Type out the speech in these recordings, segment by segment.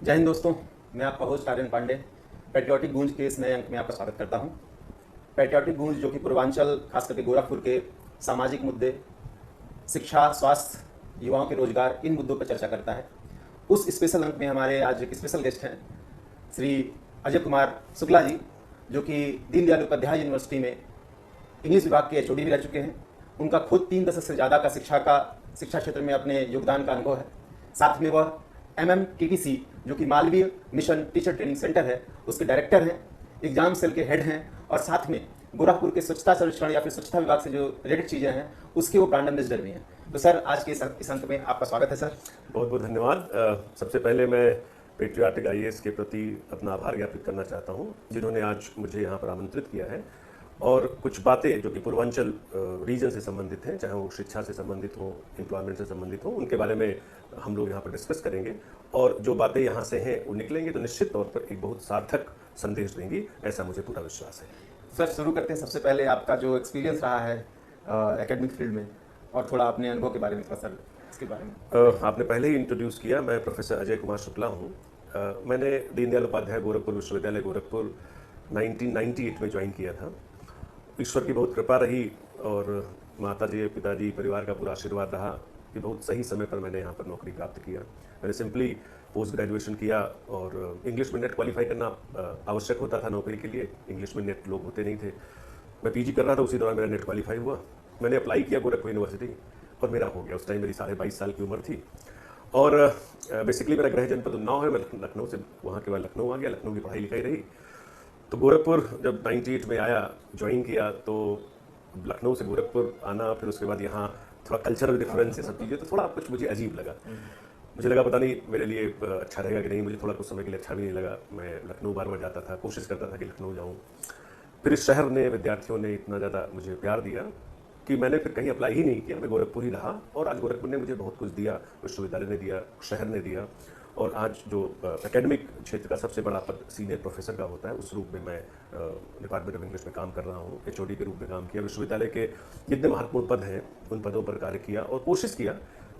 जय हिंद दोस्तों, मैं आपका होस्ट आर्यन पांडे पैट्रियोटिक गूंज के इस नए अंक में आपका स्वागत करता हूं। पैट्रियोटिक गूंज जो कि पूर्वांचल खास करके गोरखपुर के सामाजिक मुद्दे, शिक्षा, स्वास्थ्य, युवाओं के रोजगार, इन मुद्दों पर चर्चा करता है। उस स्पेशल अंक में हमारे आज एक स्पेशल गेस्ट हैं श्री अजय कुमार शुक्ला जी, जो कि दीनदयाल उपाध्याय यूनिवर्सिटी में इंग्लिश विभाग के एचओडी भी रह चुके हैं। उनका खुद 3 दशक से ज़्यादा का शिक्षा क्षेत्र में अपने योगदान का अनुभव है। साथ में वह MMTTC जो कि Malviya mission teacher training centre है, उसके डायरेक्टर हैं, एग्जाम सेल के हेड हैं, और साथ में गोरखपुर के स्वच्छता सर्वेक्षण या फिर स्वच्छता विभाग से जो रिलेटेड चीज़ें हैं उसके वो ब्रांड एम्बेसडर भी हैं। तो सर, आज के इस अंक में आपका स्वागत है सर। बहुत बहुत धन्यवाद। सबसे पहले मैं पेट्रियाटिक IAS के प्रति अपना आभार ज्ञापित करना चाहता हूं, जिन्होंने आज मुझे यहां पर आमंत्रित किया है और कुछ बातें जो कि पूर्वांचल रीजन से संबंधित हैं, चाहे वो शिक्षा से संबंधित हो, एम्प्लॉयमेंट से संबंधित हो, उनके बारे में हम लोग यहाँ पर डिस्कस करेंगे। और जो बातें यहाँ से हैं वो निकलेंगी तो निश्चित तौर पर एक बहुत सार्थक संदेश देंगी, ऐसा मुझे पूरा विश्वास है। सर, शुरू करते हैं। सबसे पहले आपका जो एक्सपीरियंस रहा है एकेडमिक फील्ड में, और थोड़ा अपने अनुभव के बारे में थोड़ा सर इसके बारे में। आपने पहले ही इंट्रोड्यूस किया, मैं प्रोफेसर अजय कुमार शुक्ला हूँ। मैंने दीनदयाल उपाध्याय गोरखपुर विश्वविद्यालय गोरखपुर 1998 में ज्वाइन किया था। ईश्वर की बहुत कृपा रही और माताजी, पिताजी, परिवार का पूरा आशीर्वाद रहा कि बहुत सही समय पर मैंने यहाँ पर नौकरी प्राप्त किया। मैंने सिंपली पोस्ट ग्रेजुएशन किया और इंग्लिश में नेट क्वालिफाई करना आवश्यक होता था नौकरी के लिए। इंग्लिश में नेट लोग होते नहीं थे। मैं PG कर रहा था, उसी दौरान मेरा नेट क्वालिफाई हुआ। मैंने अप्लाई किया गोरखपुर यूनिवर्सिटी और मेरा हो गया। उस टाइम मेरी 22.5 साल की उम्र थी और बेसिकली मेरा गृह जनपद उन्नाव है। मैं लखनऊ से वहाँ के बाद लखनऊ आ गया। लखनऊ की पढ़ाई लिखाई रही। तो गोरखपुर जब 98 में आया, ज्वाइन किया, तो लखनऊ से गोरखपुर आना, फिर उसके बाद यहाँ थोड़ा कल्चरल डिफरेंस है, सब चीज़ें, तो थोड़ा कुछ मुझे अजीब लगा। मुझे लगा पता नहीं मेरे लिए अच्छा रहेगा कि नहीं। मुझे थोड़ा कुछ समय के लिए अच्छा भी नहीं लगा। मैं लखनऊ बार बार जाता था, कोशिश करता था कि लखनऊ जाऊँ। फिर इस शहर ने, विद्यार्थियों ने इतना ज़्यादा मुझे प्यार दिया कि मैंने फिर कहीं अप्लाई ही नहीं किया। मैं गोरखपुर ही रहा और आज गोरखपुर ने मुझे बहुत कुछ दिया, विश्वविद्यालय ने दिया, शहर ने दिया। और आज जो एकेडमिक क्षेत्र का सबसे बड़ा पद सीनियर प्रोफेसर का होता है, उस रूप में मैं डिपार्टमेंट ऑफ इंग्लिश में काम कर रहा हूँ। HOD के रूप में काम किया। विश्वविद्यालय के जितने महत्वपूर्ण पद हैं उन पदों पर कार्य किया और कोशिश किया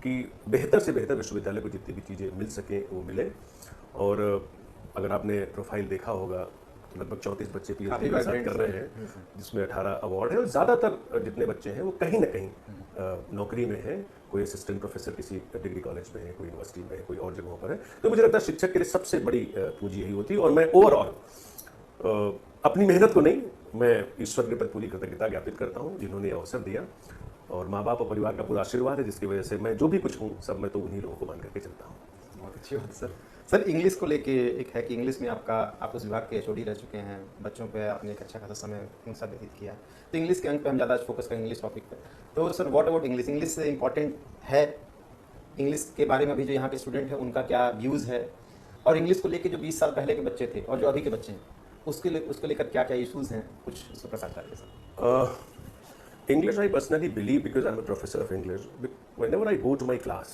कि बेहतर से बेहतर विश्वविद्यालय को जितनी भी चीज़ें मिल सकें वो मिले। और अगर आपने प्रोफाइल देखा होगा, लगभग 34 बच्चे PhD के साथ कर रहे हैं, जिसमें 18 अवार्ड है और ज़्यादातर जितने बच्चे हैं वो कहीं ना कहीं नौकरी में हैं। कोई असिस्टेंट प्रोफेसर किसी डिग्री कॉलेज में है, कोई यूनिवर्सिटी में है, कोई और जगहों पर है। तो मुझे लगता है शिक्षक के लिए सबसे बड़ी पूंजी यही होती है। और मैं ओवरऑल अपनी मेहनत को नहीं, मैं ईश्वर के प्रति पूरी कृतज्ञता ज्ञापित करता हूँ जिन्होंने अवसर दिया, और माँ बाप और परिवार का पूरा आशीर्वाद है, जिसकी वजह से मैं जो भी कुछ हूँ सब मैं तो उन्हीं लोगों को मान करके चलता हूँ। बहुत अच्छी बात सर। सर, इंग्लिश को लेके एक है कि इंग्लिश में आप उस विभाग के HOD रह चुके हैं, बच्चों पे आपने एक अच्छा खासा समय उनके साथ व्यतीत किया। तो इंग्लिश के अंक पे हम ज़्यादा फोकस करेंगे, इंग्लिश टॉपिक पे। तो sir, what about English? English से इम्पॉर्टेंट है? इंग्लिश के बारे में अभी जो यहाँ के स्टूडेंट हैं उनका क्या व्यूज़ है? और इंग्लिश को लेकर जो 20 साल पहले के बच्चे थे और जो अभी के बच्चे हैं, उसको लेकर क्या क्या इशूज़ हैं, कुछ उसको प्रसार करिए sir. English, I personally believe, because I'm a professor of English, whenever I go to my class,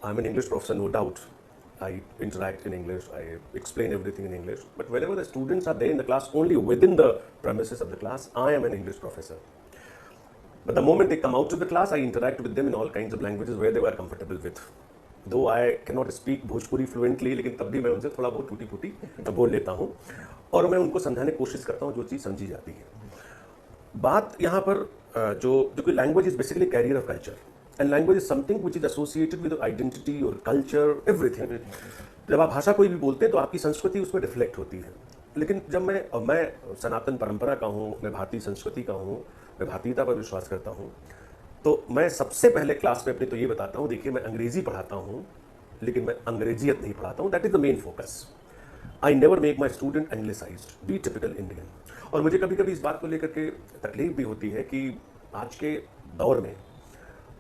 I'm an English professor, no doubt. I interact in English, I explain everything in English. But whenever the students are there in the class, only within the premises of the class, I am an English professor. But the moment they come out of the class, I interact with them in all kinds of languages where they were comfortable with. Though I cannot speak Bhojpuri fluently, लेकिन तब भी मैं उनसे थोड़ा बहुत टूटी फूटी बोल लेता हूँ और मैं उनको समझाने की कोशिश करता हूँ जो चीज़ समझी जाती है। बात यहाँ पर जो कि language is basically carrier of culture, and language is something which is associated with identity और कल्चर, एवरीथिंग। जब आप भाषा कोई भी बोलते हैं तो आपकी संस्कृति उसमें रिफ्लेक्ट होती है। लेकिन जब मैं सनातन परंपरा का हूँ, मैं भारतीय संस्कृति का हूँ, मैं भारतीयता पर विश्वास करता हूँ, तो मैं सबसे पहले क्लास में अपने तो ये बताता हूँ, देखिए मैं अंग्रेजी पढ़ाता हूँ लेकिन मैं अंग्रेजियत नहीं पढ़ाता हूँ। That is the main focus. I never make my student anglicised, be typical Indian. और मुझे कभी कभी इस बात को लेकर के तकलीफ भी होती है कि आज के दौर में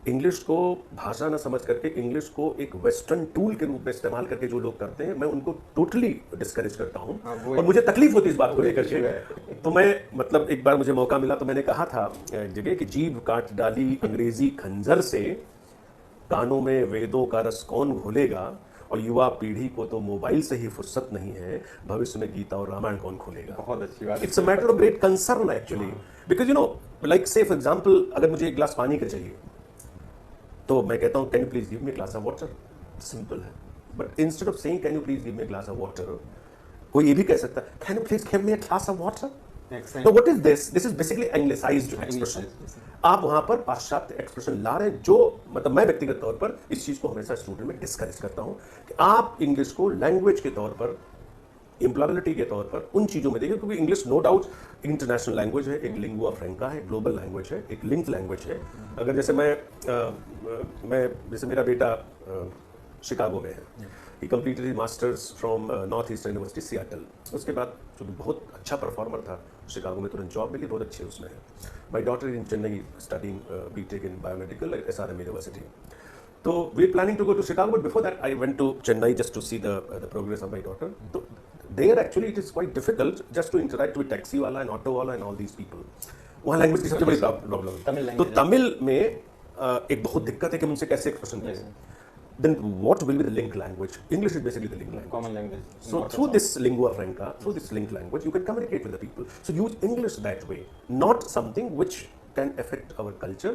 इंग्लिश को भाषा न समझ करके इंग्लिश को एक वेस्टर्न टूल के रूप में इस्तेमाल करके जो लोग करते हैं, मैं उनको टोटली डिस्करेज करता हूँ। और मुझे तकलीफ होती है इस बात को लेकर के। तो मैं मतलब एक बार मुझे मौका मिला तो मैंने कहा था जगह कि जीभ काट डाली अंग्रेजी खंजर से, कानों में वेदों का रस कौन घोलेगा, और युवा पीढ़ी को तो मोबाइल से ही फुर्सत नहीं है, भविष्य में गीता और रामायण कौन खोलेगा। बहुत अच्छी बात। It's a matter of great concern actually, because you know, like से फॉर एग्जांपल, अगर मुझे एक गिलास पानी का चाहिए तो मैं कहता हूँ can you please give me glass of water. Simple है। But instead of saying can you please give me a glass of water, कोई ये भी कह सकता है can you please give me a glass of water. तो what is this? This is basically anglicised expression. आप वहां पर पाश्चात्य एक्सप्रेशन ला रहे हैं, जो मतलब मैं व्यक्तिगत तौर पर इस चीज को हमेशा स्टूडेंट में डिस्करेज करता हूं कि आप इंग्लिश को लैंग्वेज के तौर पर, एम्प्लॉयबिलिटी के तौर पर उन चीजों में देखिए, क्योंकि English no doubt international language है, एक लिंगुआ फ्रैंका है, ग्लोबल लैंग्वेज है, एक लिंक्ड लैंग्वेज है। अगर जैसे जैसे मेरा बेटा शिकागो में है, ही completed masters from north eastern university Seattle. उसके बाद जो बहुत अच्छा परफॉर्मर था शिकागो में, तुरंत जॉब मिली, बहुत अच्छी उसमें है। My daughter in Chennai studying BTech in biomedical at SRM university. तो we are planning to go to Chicago, but before that I went to Chennai just to see the progress of my daughter. तो there actually it is quite difficult just to interact with taxi वाला and auto वाला and all these people. वहाँ language की सबसे बड़ी problem है। तो तमिल में एक बहुत दिक्कत है कि हम उनसे कैसे एक्सप्रेशन करें। Then what will be the linked language? English is basically the linked language. Common language. So through this lingua franca, through this linked language, you can communicate with the people. So use English that way, not something which can affect our culture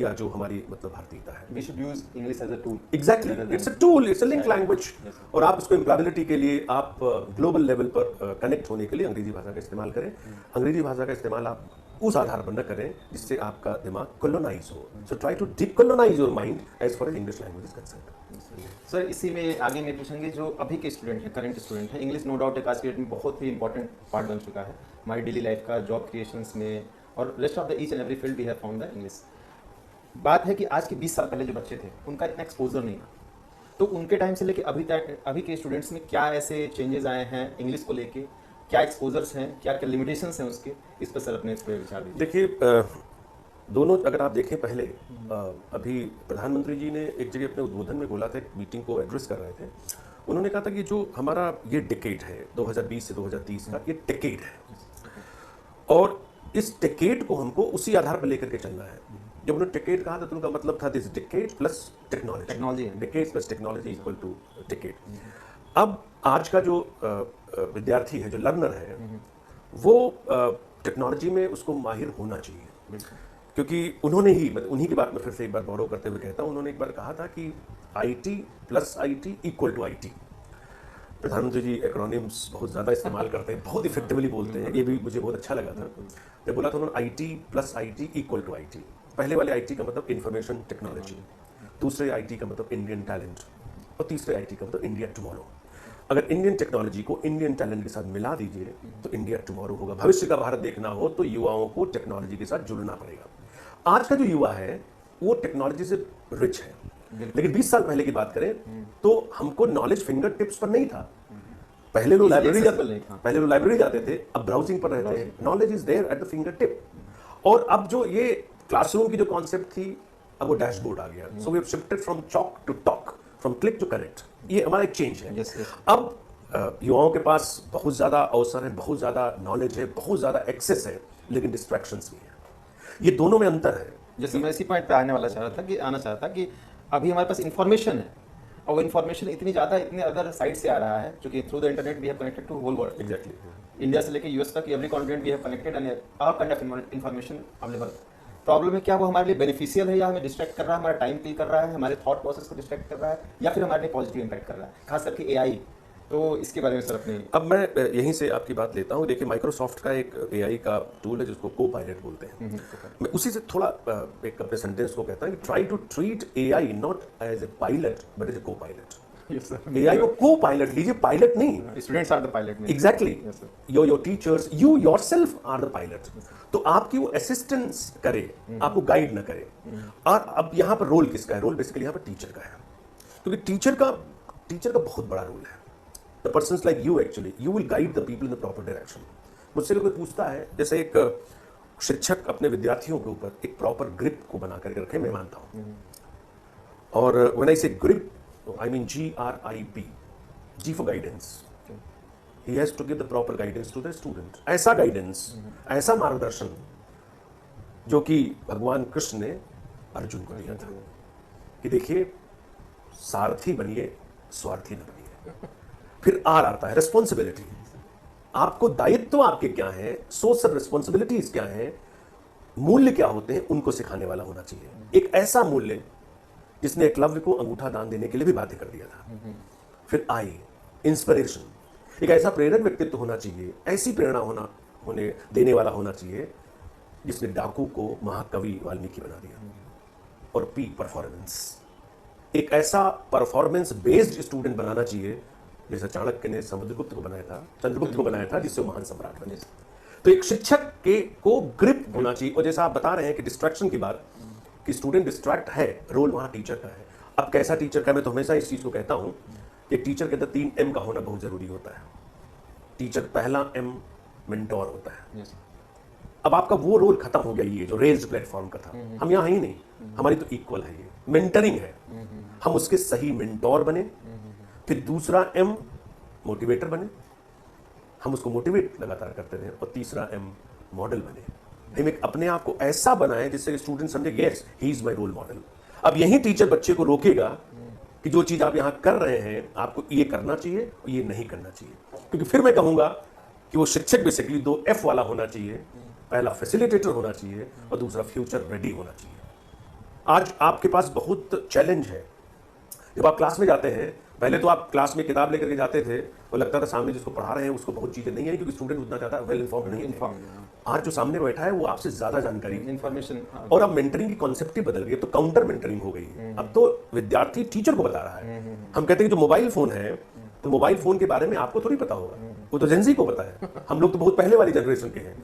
या जो हमारी मतलब भारतीयता है. We should use English as a tool. Exactly. It's a tool. It's a linked language. और आप उसको employability के लिए, आप ग्लोबल लेवल पर कनेक्ट होने के लिए अंग्रेजी भाषा का इस्तेमाल करें. अंग्रेजी भाषा का इस्तेमाल आप उस आधार पर न करें जिससे आपका दिमाग कोलोनाइज हो. So try to decolonise your mind as far as English language is concerned. Sir इसी में आगे मैं पूछेंगे, जो अभी के स्टूडेंट हैं, करंट स्टूडेंट हैं, इंग्लिश नो डाउट एक आज के डेट में बहुत ही इंपॉर्टेंट पार्ट बन चुका है हमारी डेली लाइफ का, जॉब क्रिएशंस में और rest of the each and every field we have found the English. बात है कि आज के 20 साल पहले जो बच्चे थे उनका इतना एक्सपोजर नहीं था, तो उनके टाइम से लेके अभी तक अभी के स्टूडेंट्स में क्या ऐसे चेंजेस आए हैं इंग्लिश को लेके, क्या एक्सपोजर्स हैं, क्या क्या लिमिटेशंस हैं उसके, इस पर सर अपने इस पर विचार दीजिए. देखिए दोनों अगर आप देखें, पहले अभी प्रधानमंत्री जी ने एक जगह अपने उद्बोधन में बोला था, एक मीटिंग को एड्रेस कर रहे थे, उन्होंने कहा था कि जो हमारा ये डिकेड है 2020 से 2030 का, ये डिकेड है और इस डिकेड को हमको उसी आधार पर लेकर के चलना है. जब उन्होंने डिकेड कहा था तो उनका मतलब था this decade plus technology, decade plus technology equal to decade. अब आज का जो विद्यार्थी है, जो लर्नर है, वो टेक्नोलॉजी में उसको माहिर होना चाहिए, क्योंकि उन्होंने ही, मतलब उन्हीं की बात में फिर से एक बार बोरो करते हुए कहता हूँ, उन्होंने एक बार कहा था कि IT plus IT equal to IT. प्रधानमंत्री जी एक्रोनिम्स बहुत ज़्यादा इस्तेमाल करते हैं, बहुत इफेक्टिवली बोलते हैं, ये भी मुझे बहुत अच्छा लगा था. जब बोला था उन्होंने IT plus IT equal to IT. पहले वाले IT का मतलब इंफॉर्मेशन टेक्नोलॉजी, दूसरे IT का मतलब इंडियन टैलेंट और तीसरे IT का मतलब इंडिया टुमारो. अगर इंडियन टेक्नोलॉजी को इंडियन टैलेंट के साथ मिला दीजिए तो इंडिया टुमारो होगा. भविष्य का भारत देखना हो तो युवाओं को टेक्नोलॉजी के साथ जुड़ना पड़ेगा. आज का जो युवा है वो टेक्नोलॉजी से रिच है, लेकिन 20 साल पहले की बात करें तो हमको नॉलेज फिंगर टिप्स पर नहीं था. पहले लोग लाइब्रेरी जाते थे, अब ब्राउजिंग पर रहते हैं. Knowledge is there at the finger tip. और अब जो ये क्लासरूम की जो कॉन्सेप्ट थी, अब वो डैशबोर्ड आ गया. So we have shifted from chalk to talk, from click to connect. ये हमारा एक चेंज है. अब युवाओं के पास बहुत ज़्यादा अवसर है, बहुत ज़्यादा नॉलेज है, बहुत ज़्यादा एक्सेस है, लेकिन डिस्ट्रैक्शंस भी है. ये दोनों में अंतर है. जैसे मैं इसी पॉइंट पे आना चाह रहा था कि अभी हमारे पास इन्फॉर्मेशन है और वो इन्फॉर्मेशन इतनी ज़्यादा इतने अदर साइड से आ रहा है, क्योंकि through the internet we have connected to whole world. Exactly. India से लेकर US तक every continent we have connected and all kind of information available. Problem है क्या वो हमारे लिए बेनिफिशियल है या हमें डिस्ट्रैक्ट कर रहा है, हमारा टाइम किल कर रहा है, हमारे थॉट प्रोसेस को डिस्ट्रैक्ट कर रहा है, या फिर हमारे लिए पॉजिटिव इंपैक्ट कर रहा है, खास करके AI. तो इसके बारे में सर अपने. अब मैं यहीं से आपकी बात लेता हूँ. देखिए माइक्रोसॉफ्ट का एक AI का टूल है जिसको को पायलट बोलते हैं. मैं उसी से थोड़ा एक अपने सेंटेंस को कहता हूँ कि try to treat AI not as a pilot but as a copilot. AI को को पायलट लीजिए, पायलट नहीं. Students are the pilot. Exactly. Your teachers, you yourself are the pilot. तो आपकी वो असिस्टेंस करे, आपको गाइड ना करे. और अब यहाँ पर रोल किसका है? रोल बेसिकली यहाँ पर टीचर का है, क्योंकि टीचर का बहुत बड़ा रोल है. The persons like you actually, you will guide the people in the proper direction. मुझसे कोई पूछता है, जैसे एक शिक्षक अपने विद्यार्थियों के ऊपर एक प्रॉपर ग्रिप को बना करके रखे, मैं मानता हूँ. और व्हेन आई से grip, I mean GRIP, G for guidance. He has to give the proper guidance to the student. ऐसा guidance, ऐसा मार्गदर्शन जो कि भगवान कृष्ण ने अर्जुन को दिया था कि देखिए सारथी बनिए, स्वार्थी न बनिए. फिर R आता है रिस्पॉन्सिबिलिटी. आपको दायित्व आपके क्या है, सोशल रिस्पॉन्सिबिलिटीज क्या है, मूल्य क्या होते हैं, उनको सिखाने वाला होना चाहिए. एक ऐसा मूल्य जिसने एकलव्य को अंगूठा दान देने के लिए भी बाध्य कर दिया था. फिर आई इंस्पिरेशन। एक ऐसा प्रेरक व्यक्तित्व होना चाहिए, ऐसी प्रेरणा होने देने वाला होना चाहिए जिसने डाकू को महाकवि वाल्मीकि बना दिया। और पी परफॉर्मेंस, एक ऐसा परफॉर्मेंस बेस्ड स्टूडेंट बनाना चाहिए जैसे चाणक्य ने समुद्रगुप्त को बनाया था, चंद्रगुप्त को बनाया था, जिससे वो महान सम्राट बने। तो एक शिक्षक के को ग्रिप होना चाहिए। और जैसा आप बता रहे हैं कि डिस्ट्रैक्शन की बात, कि स्टूडेंट डिस्ट्रैक्ट है, रोल वहां टीचर का है। अब कैसा टीचर का, मैं तो हमेशा इस चीज को कहता हूं कि टीचर के अंदर 3 M का होना बहुत जरूरी होता है। टीचर पहला M मेंटोर होता है। अब आपका वो रोल खत्म हो गया, ये जो रेज्ड प्लेटफॉर्म का था, हम यहाँ ही नहीं, हमारी तो इक्वल है, ये मेंटरिंग है। हम उसके सही मेंटोर बने। फिर दूसरा M मोटिवेटर बने, हम उसको मोटिवेट लगातार करते रहे। और तीसरा M मॉडल बने, हम एक अपने आप को ऐसा बनाए जिससे स्टूडेंट समझे yes he is my role model. अब यही टीचर बच्चे को रोकेगा कि जो चीज आप यहां कर रहे हैं आपको ये करना चाहिए और ये नहीं करना चाहिए। क्योंकि फिर मैं कहूंगा कि वो शिक्षक बेसिकली 2 F वाला होना चाहिए। पहला फैसिलिटेटर होना चाहिए और दूसरा फ्यूचर रेडी होना चाहिए। आज आपके पास बहुत चैलेंज है। जब आप क्लास में जाते हैं, पहले तो आप क्लास में किताब लेकर के जाते थे और लगता था सामने जिसको पढ़ा रहे हैं उसको बहुत चीजें नहीं है, क्योंकि स्टूडेंट उतना ज्यादा वेल इन्फॉर्म्ड नहीं है। आज जो सामने बैठा है वो आपसे ज्यादा जानकारी इन्फॉर्मेशन। और अब मेंटरिंग की कॉन्सेप्ट ही बदल गई, तो काउंटर मेंटरिंग हो गई है। अब तो विद्यार्थी टीचर को बता रहा है। हम कहते हैं कि जो मोबाइल फोन है, तो मोबाइल फोन के बारे में आपको थोड़ी पता होगा, वो तो जेनजी को पता है। हम लोग तो बहुत पहले वाली जनरेशन के हैं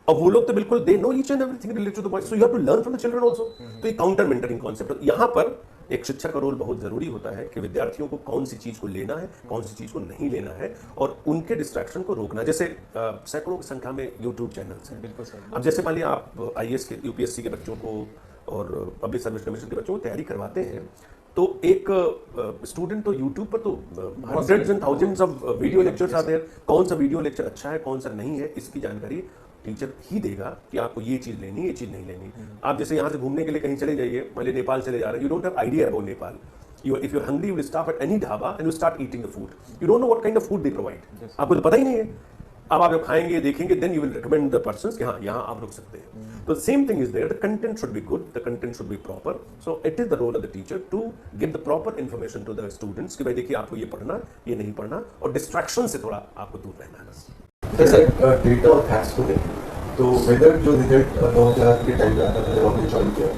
और वो लोग तो बिल्कुल they know each and everything related to the voice, so you have to learn from the children also. तो ये काउंटर मेंटरिंग कॉन्सेप्ट, यहाँ पर एक शिक्षक का रोल बहुत जरूरी होता है कि विद्यार्थियों को कौन सी चीज को लेना है, कौन सी चीज को नहीं लेना है, और उनके डिस्ट्रैक्शन को रोकना। जैसे सैकड़ों की संख्या में यूट्यूब चैनल्स हैं। बिल्कुल सर। अब जैसे मान लिया आप IAS के, UPSC के बच्चों को और पब्लिक सर्विस कमीशन के बच्चों को तैयारी करवाते हैं, तो एक स्टूडेंट तो यूट्यूब पर तो hundreds and thousands of video lectures आते हैं। कौन सा वीडियो लेक्चर अच्छा है, कौन सा नहीं है, इसकी जानकारी टीचर ही देगा कि आपको ये चीज लेनी, ये चीज नहीं लेनी। आप जैसे यहाँ से घूमने के लिए कहीं चले जाइए, मान लीजिए नेपाल चले जा रहे हैं, you don't have idea about Nepal. If you're hungry, you will stop at any dhaba and you start eating the food. You don't know what kind of food they provide. आपको तो पता ही नहीं है। अब आप जब खाएंगे, देखेंगे, then you will recommend the persons कि हाँ यहाँ आप रुक सकते हैं। तो same thing is there. The content should be good. The content should be proper. So it is the role of the teacher to give the proper information to the students कि भाई देखिए आपको ये पढ़ना, ये नहीं पढ़ना, और distraction से थोड़ा आपको दूर रहना है बस। जैसे डेटा और फैक्ट्स को लेकर, तो वेदर जो रिजल्ट 2000 के टाइम पे आता था जब हमने ज्वाइन किया,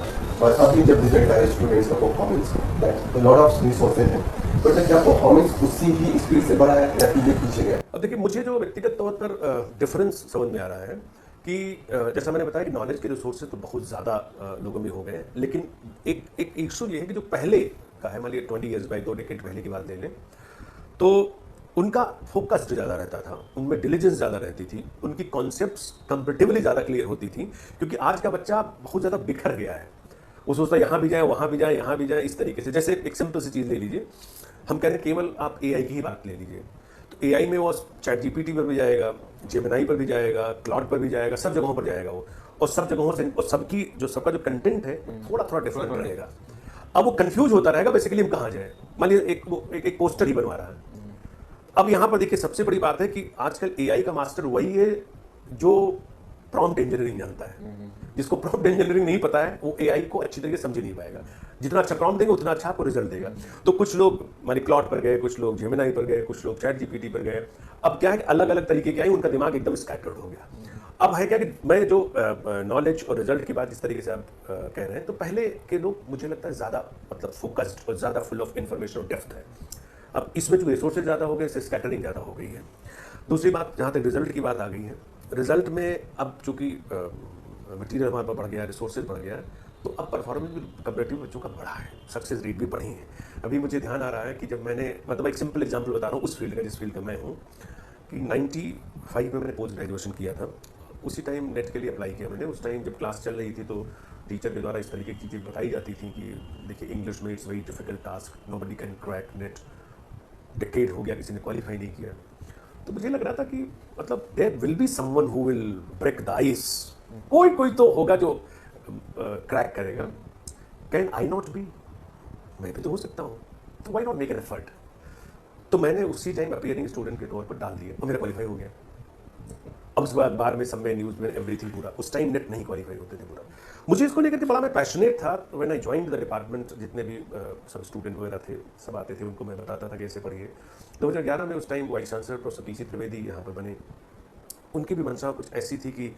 और अभी जब रिजल्ट आया स्टूडेंट्स का performance, that lot of resources हैं, बट क्या परफॉर्मेंस उसी ही स्पीड से बढ़ा है या पीछे पीछे गया? अब देखिए, मुझे जो व्यक्तिगत तौर पर डिफरेंस समझ में आ रहा है कि जैसा मैंने बताया कि नॉलेज के रिसोर्सेज तो बहुत ज़्यादा लोगों में हो गए हैं, लेकिन एक इशू ये है कि जो पहले का है, मान लीजिए 20 ईयर्स बाय 2 डेकेड पहले की बात ले लें, तो उनका फोकस ज़्यादा रहता था, उनमें डिलीजेंस ज़्यादा रहती थी, उनकी कॉन्सेप्ट्स कंपेरेटिवली ज़्यादा क्लियर होती थी। क्योंकि आज का बच्चा बहुत ज़्यादा बिखर गया है, वो सोचता है यहाँ भी जाए, वहाँ भी जाए, यहाँ भी जाए, इस तरीके से। जैसे एक सिंपल सी चीज़ ले लीजिए, हम कह रहे हैं केवल आप AI की ही बात ले लीजिए, तो AI में वो ChatGPT पर भी जाएगा, जेमिनी पर भी जाएगा, क्लाउड पर भी जाएगा, सब जगहों पर जाएगा वो, और सब जगहों से, और सबका जो कंटेंट है थोड़ा थोड़ा डिफरेंट रहेगा। अब वो कंफ्यूज होता रहेगा बेसिकली हम कहाँ जाए। मान लीजिए एक पोस्टर ही बनवा रहा है। अब यहाँ पर देखिए, सबसे बड़ी बात है कि आजकल AI का मास्टर वही है जो प्रॉम्प्ट इंजीनियरिंग जानता है। जिसको प्रॉम्प्ट इंजीनियरिंग नहीं पता है वो AI को अच्छी तरीके से समझ नहीं पाएगा। जितना अच्छा प्रॉम्प्ट देंगे उतना अच्छा आपको रिजल्ट देगा। तो कुछ लोग मानी क्लाउड पर गए, कुछ लोग जेमिनी पर गए, कुछ लोग ChatGPT पर गए। अब क्या है कि अलग अलग तरीके के आए, उनका दिमाग एकदम स्कैटर्ड हो गया। अब है क्या कि मैं जो नॉलेज और रिजल्ट की बात जिस तरीके से आप कह रहे हैं, तो पहले के लोग मुझे लगता है ज़्यादा मतलब फोकस्ड और ज़्यादा फुल ऑफ इन्फॉर्मेशन और डेप्थ है। अब इसमें जो रिसोर्सेज ज़्यादा हो गए, इससे स्कैटरिंग ज़्यादा हो गई है। दूसरी बात, जहाँ तक रिजल्ट की बात आ गई है, रिजल्ट में अब चूँकि मटीरियल हमारे पास बढ़ गया, रिसोर्सेज बढ़ गया, तो अब परफॉर्मेंस भी कंपेरेटिव बच्चों का बढ़ा है, सक्सेस रेट भी बढ़ी है। अभी मुझे ध्यान आ रहा है कि जब मैंने, मतलब एक सिंपल एग्जांपल बता रहा हूँ उस फील्ड का जिस फील्ड का मैं हूँ, कि 95 में मैंने पोस्ट ग्रेजुएशन किया था। उसी टाइम नेट के लिए अप्लाई किया मैंने। उस टाइम जब क्लास चल रही थी तो टीचर के द्वारा इस तरीके की चीज़ें बताई जाती थी कि देखिए इंग्लिश में it's very difficult task, nobody can crack net. Decade हो गया, किसी ने क्वालिफाई नहीं किया। तो मुझे लग रहा था कि मतलब there will be someone who will break the ice, कोई तो होगा जो क्रैक करेगा। कैन आई नॉट बी, मैं भी तो हो सकता हूँ, तो why not make an effort. तो मैंने उसी टाइम अपीयरिंग स्टूडेंट के तौर पर डाल दिया और मेरा क्वालिफाई हो गया। अब उसके बाद बार में सब में न्यूज़ में एवरीथिंग पूरा, उस टाइम नेट नहीं क्वालिफाई होते थे पूरा। मुझे इसको लेकर के बड़ा मैं पैशनेट था। When I joined the department, जितने भी सब स्टूडेंट वगैरह थे सब आते थे, उनको मैं बताता था कैसे पढ़िए। 2011 में उस time vice chancellor professor PC Trivedi यहाँ पर बने। उनकी भी मंशा कुछ ऐसी थी कि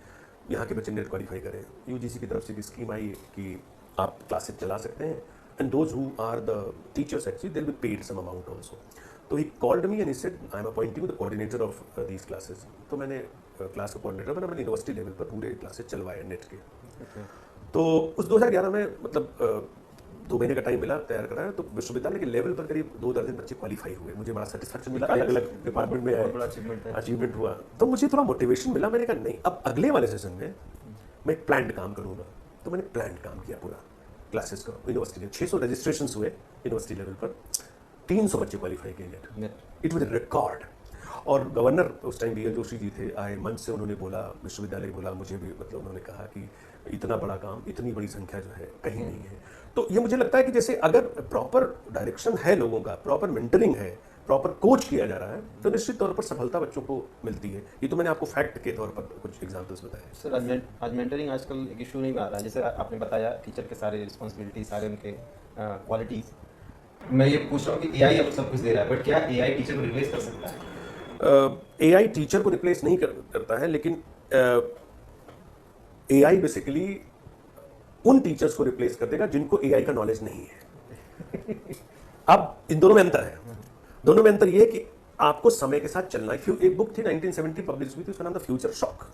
यहाँ के बच्चे नेट क्वालिफाई करें। यूजीसी की तरफ से भी स्कीम आई कि आप क्लासेस चला सकते हैं, and those who are the teachers actually they will be paid some amount also. तो he called me and he said I am appointing the coordinator of these classes. तो मैंने क्लास का coordinator बना, मैंने university level पर पूरे classes चलवाए net के। तो उस 2011 में मतलब 2 महीने का टाइम मिला, तैयार कराया। तो विश्वविद्यालय के लेवल पर करीब 2 दर्जन बच्चे क्वालिफाई हुए। मुझे बड़ा सेटिस्फैक्शन मिला, अलग अलग डिपार्टमेंट में आए, अचीवमेंट हुआ। तो मुझे थोड़ा मोटिवेशन मिला। मैंने कहा नहीं, अब अगले वाले सेशन में मैं एक प्लान्ड काम करूँगा। तो मैंने प्लान्ड काम किया पूरा क्लासेस का। यूनिवर्सिटी में 600 रजिस्ट्रेशन हुए यूनिवर्सिटी लेवल पर, 300 बच्चे क्वालिफाई किए नेट। It was record. और गवर्नर उस टाइम BL जोशी जी थे, आए मंच से, उन्होंने बोला, विश्वविद्यालय बोला, मुझे भी मतलब उन्होंने कहा कि इतना बड़ा काम, इतनी बड़ी संख्या जो है कहीं नहीं है। तो ये मुझे लगता है कि जैसे अगर प्रॉपर डायरेक्शन है लोगों का, प्रॉपर मेंटरिंग है, प्रॉपर कोच किया जा रहा है, तो निश्चित तौर पर सफलता बच्चों को मिलती है। ये तो मैंने आपको फैक्ट के तौर पर कुछ एग्जांपल्स बताए। सर आज मेंटरिंग आजकल एक इशू नहीं आ रहा है, जैसे आपने बताया टीचर के सारे रिस्पॉन्सिबिलिटी, सारे उनके क्वालिटीज। मैं ये पूछ रहा हूँ कि AI अब सब कुछ दे रहा है, बट क्या AI टीचर को रिप्लेस कर सकता है? AI टीचर को रिप्लेस नहीं करता है, लेकिन AI बेसिकली उन टीचर्स को रिप्लेस कर देगा जिनको AI का नॉलेज नहीं है। अब इन दोनों में अंतर है। दोनों में अंतर ये है कि आपको समय के साथ चलना है। एक बुक थी 1970 पब्लिश हुई थी, उसका नाम था फ्यूचर शॉक।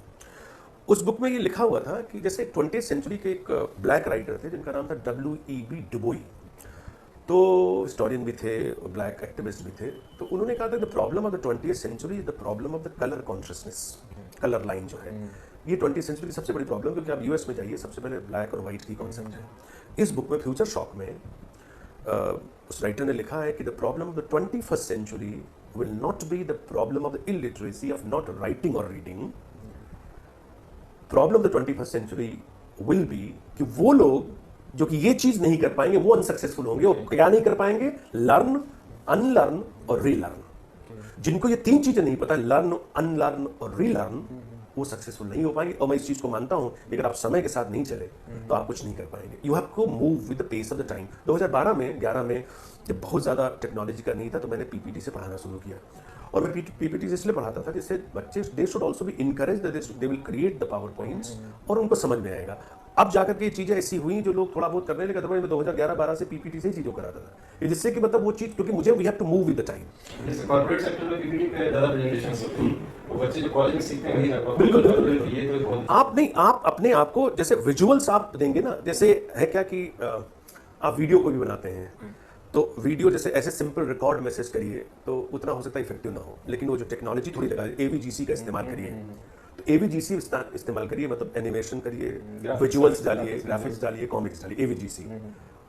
उस बुक में ये लिखा हुआ था कि जैसे 20वीं सेंचुरी के एक ब्लैक राइटर थे जिनका नाम था W.E.B. डुबोई। तो हिस्टोरियन भी थे, ब्लैक एक्टिविस्ट भी थे। तो उन्होंने कहा था the problem of the 20th century is the problem of the colour consciousness. Colour line जो है ये 20th सेंचुरी की सबसे बड़ी प्रॉब्लम, क्योंकि आप US में जाइए, सबसे पहले ब्लैक और वाइट की कॉन्सेप्ट है। इस बुक में फ्यूचर शॉक में उस राइटर ने लिखा है कि the problem of the 21st century will not be the problem of the illiteracy of not writing और reading. Problem of the 21st century will be कि वो लोग जो कि ये चीज नहीं कर पाएंगे वो अनसक्सेसफुल होंगे। वो क्या नहीं कर पाएंगे? लर्न, अनलर्न और रीलर्न। जिनको ये 3 चीजें नहीं पता, लर्न, अनलर्न और रीलर्न, वो सक्सेसफुल नहीं हो पाएंगे। और मैं इस चीज को मानता हूं, अगर आप समय के साथ नहीं चले तो आप कुछ नहीं कर पाएंगे। You have to move with the pace of the time. 2012 में 11 में जब बहुत ज्यादा टेक्नोलॉजी का नहीं था, तो मैंने PPT से पढ़ाना शुरू किया। और मैं PPT से इसलिए पढ़ाता था जिससे बच्चे they should also be encourage that they will create the power points, और उनको समझ में आएगा। अब जाकर के ये चीजें ऐसी हुई जो लोग थोड़ा बहुत करने लगे। तो मैं 2011-12 से PPT से ही चीजों कराता था, जिससे कि मतलब वो चीज, क्योंकि मुझे we have to move with the time. जैसे कॉर्पोरेट सेक्टर में PPT पे ज्यादा प्रेजेंटेशंस होती हैं, वो बच्चे जो कॉलेज में सीखते हैं वही कर पाते हैं। बिल्कुल। ये तो बहुत आप नहीं, आप अपने आप को जैसे विजुअल्स आप देंगे ना, जैसे है क्या कि आप वीडियो को भी बनाते हैं, तो वीडियो जैसे ऐसे सिंपल रिकॉर्ड मैसेज करिए तो उतना हो सकता है इफेक्टिव ना हो, लेकिन वो जो टेक्नोलॉजी थोड़ी लगा, AVGC का इस्तेमाल करिए। तो AVGC इस्तेमाल करिए, मतलब एनिमेशन करिए, विजुअल्स डालिए, ग्राफिक्स डालिए, कॉमिक्स डालिए, AVGC,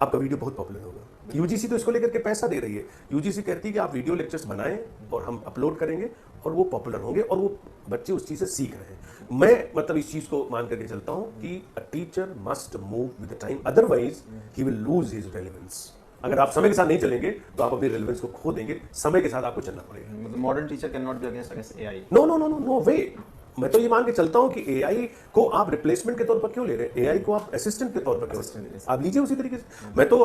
आपका वीडियो बहुत पॉपुलर होगा। UGC तो इसको लेकर के पैसा दे रही है। UGC कहती है कि आप वीडियो लेक्चर्स बनाएं और हम अपलोड करेंगे और वो पॉपुलर होंगे, और वो बच्चे उस चीज से सीख रहे हैं। मैं मतलब इस चीज को मान करके चलता हूं कि a teacher must move with the time, otherwise he will lose his relevance. अगर आप समय के साथ नहीं चलेंगे तो आप अपनी रेलेवेंस को खो देंगे। समय के साथ आपको चलना पड़ेगा। मतलब modern teacher can not be against AI। No way. मैं तो ये मान के चलता हूं कि AI को आप रिप्लेसमेंट के तौर पर क्यों ले रहे हैं? AI को आप असिस्टेंट के तौर पर क्यों? आप लीजिए उसी तरीके से। मैं तो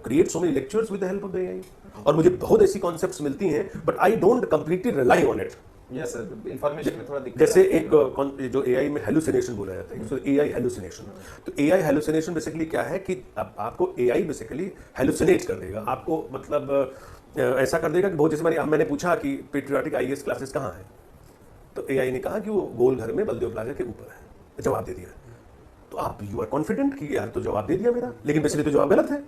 create so many lectures with the help of the AI, और मुझे बहुत ऐसी कॉन्सेप्ट्स मिलती हैं, but I don't completely rely on it. Yes sir, information में थोड़ा दिक्कत जैसे एक जो AI में हेलुसिनेशन बोला जाता है, तो AI हेलुसिनेशन। तो AI हेलुसिनेशन बेसिकली क्या है कि अब आपको AI बेसिकली हेलुसिनेट कर देगा। आपको मतलब ऐसा कर देगा कि बहुत, जैसे मैंने पूछा कि पेट्रियाटिक IAS क्लासेस कहाँ है, तो AI ने कहा कि वो गोल घर में बलदेव प्लाजा के ऊपर है। जवाब दे दिया। तो आप यू आर कॉन्फिडेंट कि यार तो जवाब दे दिया मेरा, लेकिन बेसिकली तो जवाब गलत है,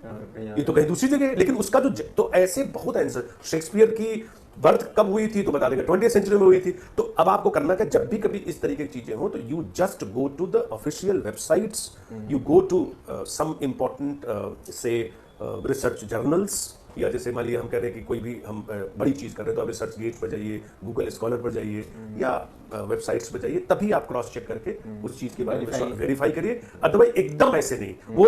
ये तो कहीं दूसरी जगह है। लेकिन उसका जो तो ऐसे बहुत आंसर, शेक्सपियर की बर्थ कब हुई थी तो बता देगा 20th सेंचुरी में हुई थी। तो अब आपको करना क्या, जब भी कभी इस तरीके की चीजें हो तो you just go to the official websites, you go to some important से रिसर्च जर्नल्स, या जैसे मान लिया हम कह रहे हैं कि कोई भी हम बड़ी चीज कर रहे हैं तो आप रिसर्च गेट पर जाइए, गूगल स्कॉलर पर जाइए, या वेबसाइट्स पर जाइए, तभी आप क्रॉस चेक करके उस चीज के बारे में वेरीफाई करिए। अदरवाइज एकदम ऐसे नहीं, वो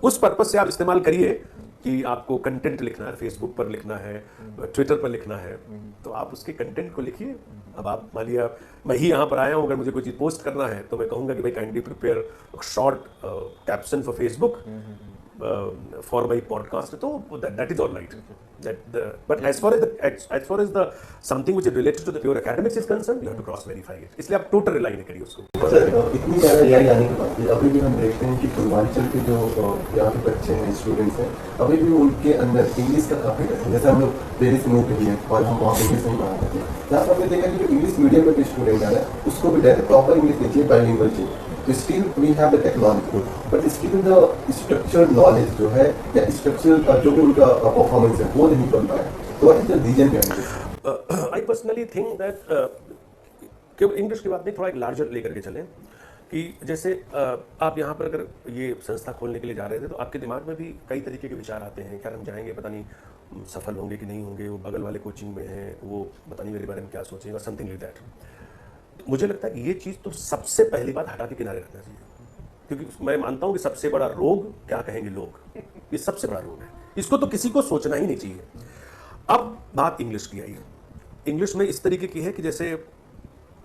उस पर्पज से आप इस्तेमाल करिए कि आपको कंटेंट लिखना है, फेसबुक पर लिखना है, ट्विटर पर लिखना है, तो आप उसके कंटेंट को लिखिए। अब आप मान लिया मैं ही यहाँ पर आया हूँ, अगर मुझे कोई चीज़ पोस्ट करना है तो मैं कहूँगा कि भाई kindly prepare short caption for Facebook for my podcast, so that is all right. But as far as the something which is related to the pure academics is concerned, you have to cross verify it. इसलिए आप total rely नहीं करिए उसको। Sir इतनी ज़्यादा AI आने के बाद अभी भी हम देखते हैं कि पूर्वांचल के जो यहाँ के बच्चे हैं, स्टूडेंट्स हैं, अभी भी उनके अंदर इंग्लिश का काफ़ी डर है। जैसे हम लोग पेरिस में भी हैं और हम वहाँ इंग्लिश में पढ़ाते थे, यहाँ पर हमने देखा कि जो इंग्लिश मीडियम में भी स्टूडेंट आ रहा है उसको भी डर है, प्रॉपर इंग्लिश नहीं चाहिए, बाइलिंगुअल चाहिए। तो still we have the technology, but still the structural knowledge जो है या स्ट्रक्चरल जो भी उनका परफॉर्मेंस है वो नहीं बन पाया। तो what is the reason behind this? I personally think that केवल इंग्लिश की बात नहीं, थोड़ा एक लार्जर लेकर के चलें कि जैसे आप यहाँ पर अगर ये संस्था खोलने के लिए जा रहे थे तो आपके दिमाग में भी कई तरीके के विचार आते हैं, क्या हम जाएंगे पता नहीं सफल होंगे कि नहीं होंगे, वो बगल वाले कोचिंग में हैं, वो पता नहीं मेरे बारे में क्या सोचेंगे, समथिंग लाइक दैट। मुझे लगता है कि ये चीज़ तो सबसे पहली बात हटा के किनारे रखना चाहिए, क्योंकि मैं मानता हूँ कि सबसे बड़ा रोग क्या कहेंगे लोग, ये सबसे बड़ा रोग है, इसको तो किसी को सोचना ही नहीं चाहिए। अब बात इंग्लिश की आई है, इंग्लिश में इस तरीके की है कि जैसे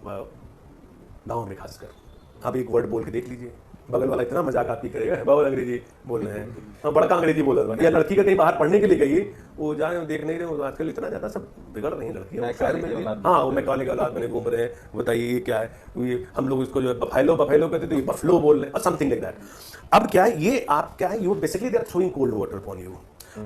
गाँव में खासकर आप एक वर्ड बोल के देख लीजिए, बगल वाला इतना मजाक आपकी करेगा, बहुत अंग्रेजी बोल रहे हैं, हाँ बड़का अंग्रेजी बोल रहा है, या लड़की का कहीं बाहर पढ़ने के लिए गई, वो जा रहे हैं देख नहीं रहे, वो आजकल इतना ज़्यादा सब बिगड़ रही हैं लड़कियाँ शहर में, हाँ वो मैकाले का औलाद बने घूम रहे हैं, बताइए ये क्या है, ये हम लोग इसको जो है बफेलो कहते थे, ये बफलो बोल रहे हैं, समथिंग लाइक दैट। अब क्या है ये, आप क्या है, you basically they are throwing cold water upon you.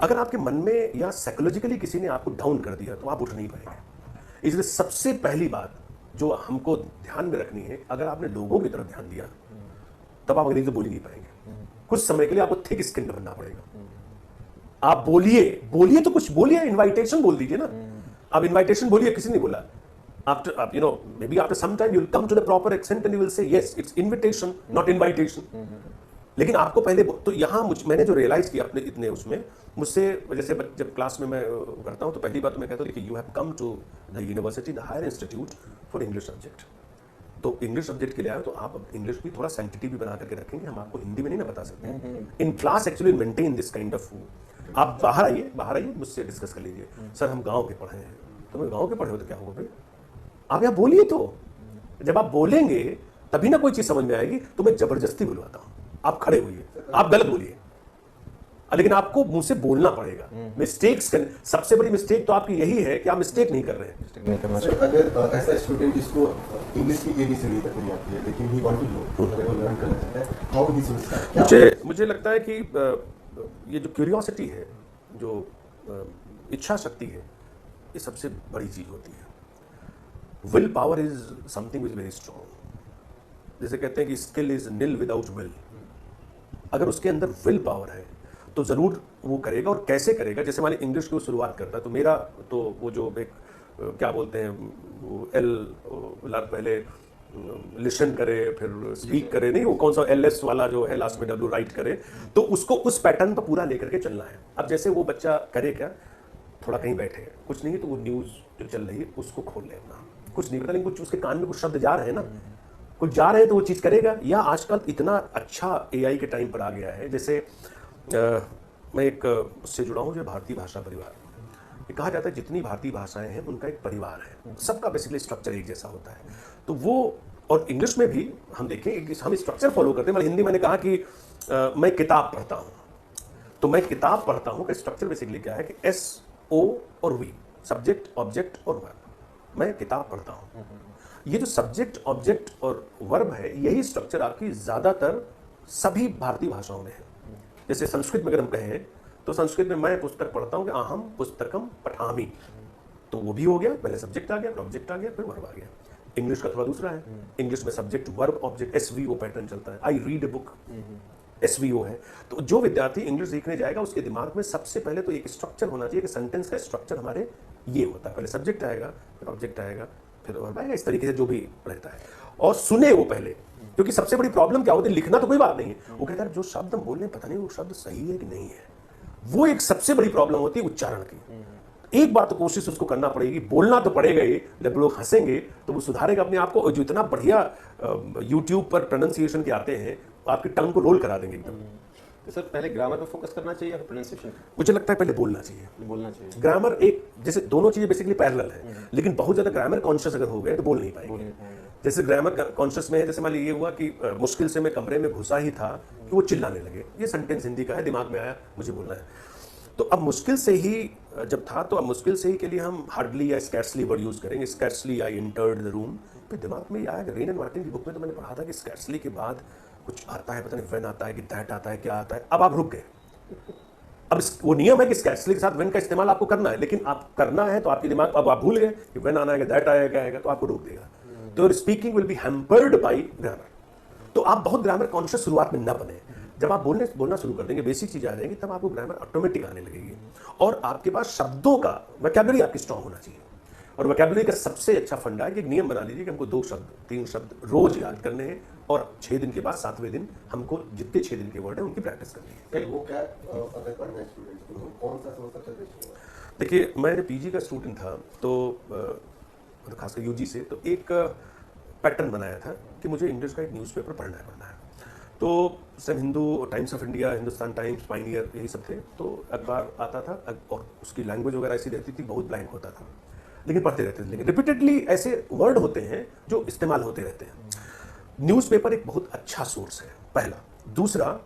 अगर आपके मन में या साइकोलॉजिकली किसी ने आपको डाउन कर दिया तो आप उठ नहीं पाएंगे। इसलिए सबसे पहली बात जो हमको ध्यान में रखनी है, अगर आपने लोगों की तरफ ध्यान दिया तब आप अंग्रेजी बोल ही नहीं पाएंगे, कुछ समय के लिए आपको थिक स्किन बनना पड़ेगा। आप बोलिए तो कुछ बोलिए, इनवाइटेशन बोल दीजिए ना, आप इनवाइटेशन बोलिए, किसी ने बोला after you know maybe after some time you'll come to the proper accent and you will say yes it's invitation not invitation। लेकिन आपको पहले तो यहाँ मैंने जो रियलाइज किया अपने इतने उसमें, मुझसे जैसे जब क्लास में मैं करता हूँ तो पहली बात तो मैं कहता हूँ कि you have come to the university, the higher institute for English subject. तो इंग्लिश सब्जेक्ट के लिए आए तो आप इंग्लिश भी थोड़ा सेंसिटिव भी बना करके रखेंगे, हम आपको हिंदी में नहीं ना बता सकते। In class actually maintain this kind of, आप बाहर आइए मुझसे डिस्कस कर लीजिए, सर हम गाँव के पढ़े हैं, तो मैं गाँव के पढ़े हो तो क्या होगा भाई, आप यहाँ बोलिए, तो जब आप बोलेंगे तभी ना कोई चीज समझ में आएगी। तो मैं जबरदस्ती बुलवाता हूँ, आप खड़े होइए, आप गलत बोलिए, लेकिन आपको मुंह से बोलना पड़ेगा। मिस्टेक्स सबसे बड़ी मिस्टेक तो आपकी यही है कि आप मिस्टेक नहीं कर रहे हैं। सर अगर ऐसा स्टूडेंट जिसको इंग्लिश की ABCD तक नहीं आती है लेकिन ही वांट टू नो, अगर वो लर्न करना चाहता है, हाउ ही शुड स्टार्ट? मुझे लगता है कि ये जो क्यूरियोसिटी है, जो इच्छा शक्ति है, ये सबसे बड़ी चीज होती है। Will power is something which very strong. जैसे कहते हैं कि skill is nil without will. अगर उसके अंदर विल पावर है तो जरूर वो करेगा, और कैसे करेगा, जैसे मान इंग्लिश की वो शुरुआत करता है तो मेरा तो वो जो एक क्या बोलते हैं वो पहले लिसन करे फिर स्पीक करे, नहीं वो कौन सा LS वाला जो है लास्ट में W राइट करे, तो उसको उस पैटर्न पर पूरा लेकर के चलना है। अब जैसे वो बच्चा करे क्या, थोड़ा कहीं बैठे कुछ नहीं है तो वो न्यूज़ जो चल रही है उसको खोल लेना, कुछ नहीं पता लेकिन कुछ उसके कान में कुछ शब्द जा रहे हैं ना, कुछ जा रहे हैं तो वो चीज़ करेगा। या आजकल इतना अच्छा AI के टाइम पर आ गया है, जैसे मैं एक उससे जुड़ा हूँ जो भारतीय भाषा परिवार, ये कहा जाता है जितनी भारतीय भाषाएं हैं उनका एक परिवार है, सबका बेसिकली स्ट्रक्चर एक जैसा होता है। तो वो, और इंग्लिश में भी हम देखें हम स्ट्रक्चर फॉलो करते हैं। हिंदी मैंने कहा कि मैं किताब पढ़ता हूँ, तो मैं किताब पढ़ता हूँ का स्ट्रक्चर बेसिकली क्या है कि SO और V, सब्जेक्ट ऑब्जेक्ट और वर्ब, मैं किताब पढ़ता हूँ। ये जो सब्जेक्ट ऑब्जेक्ट और वर्ब है, यही स्ट्रक्चर आपकी ज़्यादातर सभी भारतीय भाषाओं में है। जैसे संस्कृत में अगर हम कहें तो संस्कृत में मैं पुस्तक पढ़ता हूँ कि अहम पुस्तकम पठामि, तो वो भी हो गया, पहले सब्जेक्ट आ गया, फिर ऑब्जेक्ट आ गया, फिर वर्ब आ गया। इंग्लिश का थोड़ा दूसरा है, इंग्लिश में subject verb object SVO pattern चलता है। I read a book, SVO है। तो जो विद्यार्थी इंग्लिश सीखने जाएगा उसके दिमाग में सबसे पहले तो एक स्ट्रक्चर होना चाहिए कि सेंटेंस का स्ट्रक्चर हमारे ये होता है, पहले सब्जेक्ट आएगा, फिर ऑब्जेक्ट आएगा, फिर वर्ब आएगा, इस तरीके से जो भी रहता है। और सुने वो पहले, क्योंकि सबसे बड़ी प्रॉब्लम क्या होती है, लिखना तो कोई बात नहीं है, वो कहता है जो शब्द हम बोल रहे हैं पता नहीं वो शब्द सही है कि नहीं है, वो एक सबसे बड़ी प्रॉब्लम होती है उच्चारण की। एक बार तो कोशिश उसको करना पड़ेगी, बोलना तो पड़ेगा ही, जब लोग हंसेंगे तो वो सुधारेगा अपने आप को। और जो इतना बढ़िया YouTube पर प्रोनाउंसिएशन के आते हैं आपकी टंग को रोल करा देंगे एकदम, तो सर पहले ग्रामर पे फोकस करना चाहिए या प्रोनाउंसिएशन मुझे लगता है पहले बोलना चाहिए। बोलना चाहिए। ग्रामर एक जैसे दोनों चीजें बेसिकली पैरेलल है, लेकिन बहुत ज्यादा ग्रामर कॉन्शियस अगर हो गए तो बोल नहीं पाएंगे। जैसे ग्रामर कॉन्शियस में है, जैसे मान लीजिए ये हुआ कि मुश्किल से मैं कमरे में घुसा ही था कि वो चिल्लाने लगे, ये सेंटेंस हिंदी का है, दिमाग में आया मुझे बोलना है, तो अब मुश्किल से ही जब था तो अब मुश्किल से ही के लिए हम हार्डली या स्कैर्सली वर्ड यूज करेंगे। Scarcely I entered the room, फिर दिमाग में आया रेन एंड मार्टिन की बुक में तो मैंने पढ़ा था कि स्कैर्सली के बाद कुछ आता है, पता नहीं व्हेन आता है कि दैट आता है, क्या आता है। अब आप रुक गए। अब वो नियम है कि स्कैर्सली के साथ व्हेन का इस्तेमाल आपको करना है, लेकिन आप करना है तो आपके दिमाग अब आप भूल गए कि व्हेन आना है, दैट आएगा, क्या आएगा, तो आपको रोक देगा। तो speaking will be hampered by grammar. तो आप बहुत ग्रामर कॉन्शियस शुरुआत में ना बने। जब आप बोलना शुरू कर देंगे, बेसिक चीजें आ जाएंगी, तब आपको ग्रामर ऑटोमेटिक आने लगेगी और आपके पास शब्दों का वोकैबुलरी आपकी स्ट्रांग होना चाहिए। और वोकैबुलरी का सबसे अच्छा फंडा है कि एक नियम बना लीजिए कि हमको 2 शब्द 3 शब्द रोज याद करने हैं और 6 दिन के बाद 7वें दिन हमको जितने 6 दिन के वर्ड है उनकी प्रैक्टिस करनी है। वो क्या अगर पढ़ना है स्टूडेंट्स को कौन सा सबसे बेस्ट होगा? देखिए, मैं पीजी का स्टूडेंट था तो खासकर यूजी से, तो एक पैटर्न बनाया था कि मुझे इंग्लिश का एक न्यूज़पेपर पढ़ना है। तो सब Hindu, times of India, Hindustan times, Pioneer, यही सब थे। तो अखबार आता था और उसकी लैंग्वेज वगैरह ऐसी रहती थी, बहुत ब्लैंक होता था, लेकिन पढ़ते रहते थे। लेकिन रिपीटेडली ऐसे वर्ड होते हैं जो इस्तेमाल होते रहते हैं। न्यूज़पेपर एक बहुत अच्छा सोर्स है, पहला। दूसरा,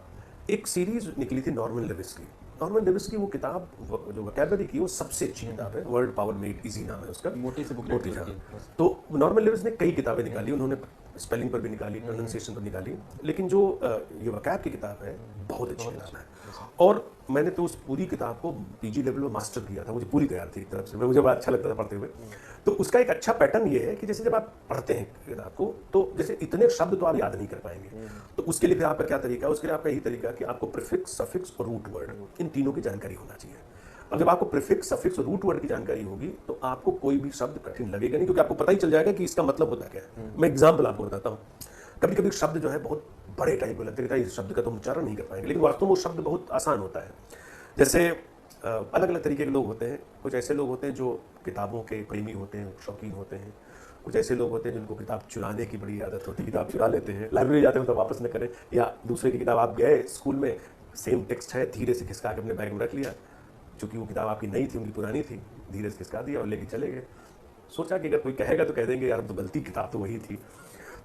एक सीरीज निकली थी नॉर्मन लेविस की। नॉर्मन लेविस की वो किताब जो वोकैबुलरी की वो सबसे अच्छी किताब है, वर्ड पावर मेड इजी नाम है उसका, मोटी सी बुक मोटी था। तो नॉर्मन लेविस ने कई किताबें निकाली, उन्होंने स्पेलिंग पर भी निकाली, प्रोनाउंसिएशन पर निकाली, लेकिन जो ये वोकैब की किताब है बहुत अच्छी किताब है। और मैंने तो उस पूरी किताब को पीजी लेवल में मास्टर किया था, मुझे पूरी तैयार थी एक तरफ से, मुझे बड़ा अच्छा लगता था पढ़ते हुए। तो उसका एक अच्छा पैटर्न ये है कि जैसे जब आप पढ़ते हैं किताब को, तो जैसे इतने शब्द तो आप याद नहीं कर पाएंगे, तो उसके लिए फिर आपका क्या तरीका है? उसके लिए आपका यही तरीका है कि आपको प्रीफिक्स, सफिक्स और रूट वर्ड, इन तीनों की जानकारी होना चाहिए। अब जब आपको प्रीफिक्स, सफिक्स और रूट वर्ड की जानकारी होगी तो आपको कोई भी शब्द कठिन लगेगा नहीं, क्योंकि आपको पता ही चल जाएगा कि इसका मतलब होता क्या है। मैं एग्जाम्पल आपको बताता हूँ। कभी कभी शब्द जो है बहुत बड़े टाइप के लगते हैं, इस शब्द का तो हम उच्चारण नहीं कर पाएंगे, लेकिन वास्तव में वो शब्द बहुत आसान होता है। जैसे अलग अलग तरीके के लोग होते हैं। कुछ ऐसे लोग होते हैं जो किताबों के प्रेमी होते हैं, शौकीन होते हैं। कुछ ऐसे लोग होते हैं जिनको किताब चुराने की बड़ी आदत होती है, किताब चुरा लेते हैं, लाइब्रेरी जाते हैं तो वापस न करें, या दूसरे की किताब आप गए स्कूल में, सेम टेक्स्ट है, धीरे से खिसका के अपने बैग में रख लिया, चूंकि वो किताब आपकी नई थी, उनकी पुरानी थी, धीरे से खिसका दिया और लेके चले गए। सोचा कि अगर कोई कहेगा तो कह देंगे यार तो गलती, किताब तो वही थी।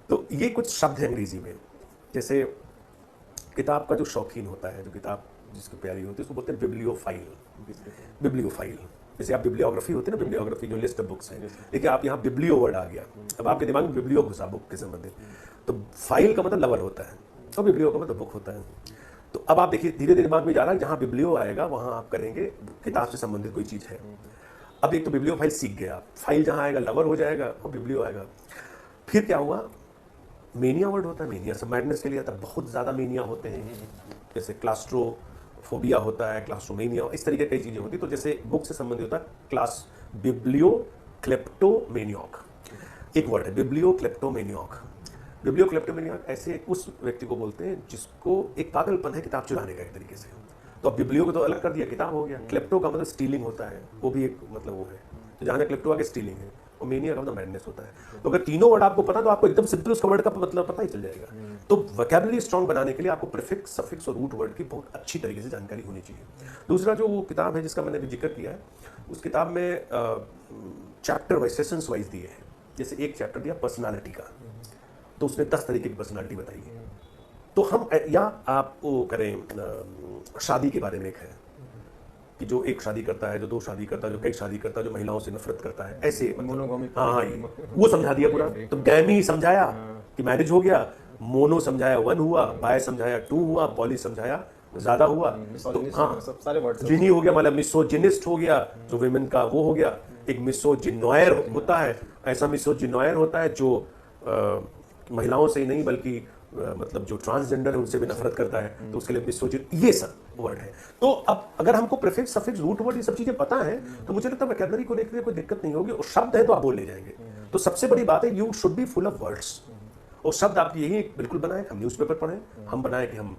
तो ये कुछ शब्द है अंग्रेजी में। जैसे किताब का जो शौकीन होता है, जो किताब जिसकी प्यारी होती है, उसको बोलते हैं बिब्लियोफाइल। बिब्लियोफाइल, जैसे आप बिब्लियोग्राफी होती है ना, बिब्लियोग्राफी जो लिस्ट ऑफ बुक्स है, देखिए आप यहाँ बिब्लियो वर्ड आ गया, अब आपके दिमाग में बिब्लियो घुसा बुक के संबंधित, तो फाइल का मतलब लवर होता है और बिब्लियो का मतलब बुक होता है। तो अब आप देखिए धीरे धीरे दिमाग में जा रहा है, जहाँ बिब्लियो आएगा वहाँ आप करेंगे किताब से संबंधित कोई चीज़ है। अब एक तो बिब्लियोफाइल सीख गया, फाइल जहाँ आएगा लवर हो जाएगा और बिब्लियो आएगा। फिर क्या हुआ? मेनिया वर्ड होता है, मेनिया सब मैडनेस के लिए आता है, बहुत ज़्यादा मेनिया होते हैं, जैसे क्लास्ट्रोफोबिया होता है, क्लास्ट्रोमेनिया, इस तरीके कई चीज़ें होती है। तो जैसे बुक से संबंधित होता है क्लास बिब्लियो क्लेप्टोमेनियक, एक वर्ड है बिब्लियो क्लेप्टोमेनियक। बिब्लियो क्लेप्टोमेनियक ऐसे उस व्यक्ति को बोलते हैं जिसको एक पागलपन है किताब चुराने का एक तरीके से। तो अब बिब्लियो को तो अलग कर दिया, किताब हो गया। क्लेप्टो का मतलब स्टीलिंग होता है, वो भी एक मतलब वो है, तो जहाँ क्लेप्टो आगे स्टीलिंग है, और मेनिया का मतलब मैडनेस होता है। तो अगर तीनों वर्ड आपको पता तो आपको एकदम सिंपल उसका वर्ड का मतलब पता ही चल जाएगा। तो वोकैबुलरी स्ट्रॉन्ग बनाने के लिए आपको प्रीफिक्स, सफिक्स और रूट वर्ड की बहुत अच्छी तरीके से जानकारी होनी चाहिए। दूसरा जो वो किताब है जिसका मैंने अभी जिक्र किया है, उस किताब में चैप्टर वाइज, सेशंस वाइज दिए हैं। जैसे एक चैप्टर दिया पर्सनालिटी का, तो उसने 10 तरीके की पर्सनालिटी बताई है। तो हम या आप वो करें शादी के बारे में, एक है कि जो एक शादी करता है, जो 2 शादी करता है, जो कई शादी करता है, जो महिलाओं से नफरत करता है, ऐसे मतलब हाँ वो समझा दिया पूरा। तो गैमी समझाया कि मैरिज हो गया, मोनो समझाया 1 हुआ, बाय समझाया 2 हुआ, पॉली समझाया ज़्यादा हुआ, तो हाँ सारे वर्ड जिनी हो गया, मतलब मिसोजिनिस्ट हो गया, जो विमेन का वो हो गया। एक मिसोजिनॉयर होता है, ऐसा मिसोजिनॉयर होता है जो महिलाओं से ही नहीं बल्कि मतलब जो ट्रांसजेंडर है उनसे भी नफरत करता है, तो उसके लिए मिसोजिन, ये सब वर्ड है। तो अब अगर हमको प्रीफिक्स, सफिक्स, रूट वर्ड ये सब चीजें पता है तो मुझे लगता है वोकैबुलरी को लेकर कोई दिक्कत नहीं होगी, और शब्द है तो आप बोल ले जाएंगे। तो सबसे बड़ी बात है you should be full of words, और शब्द आप यही बिल्कुल बनाए, हम न्यूज़पेपर पढ़ें, हम बनाए कि हम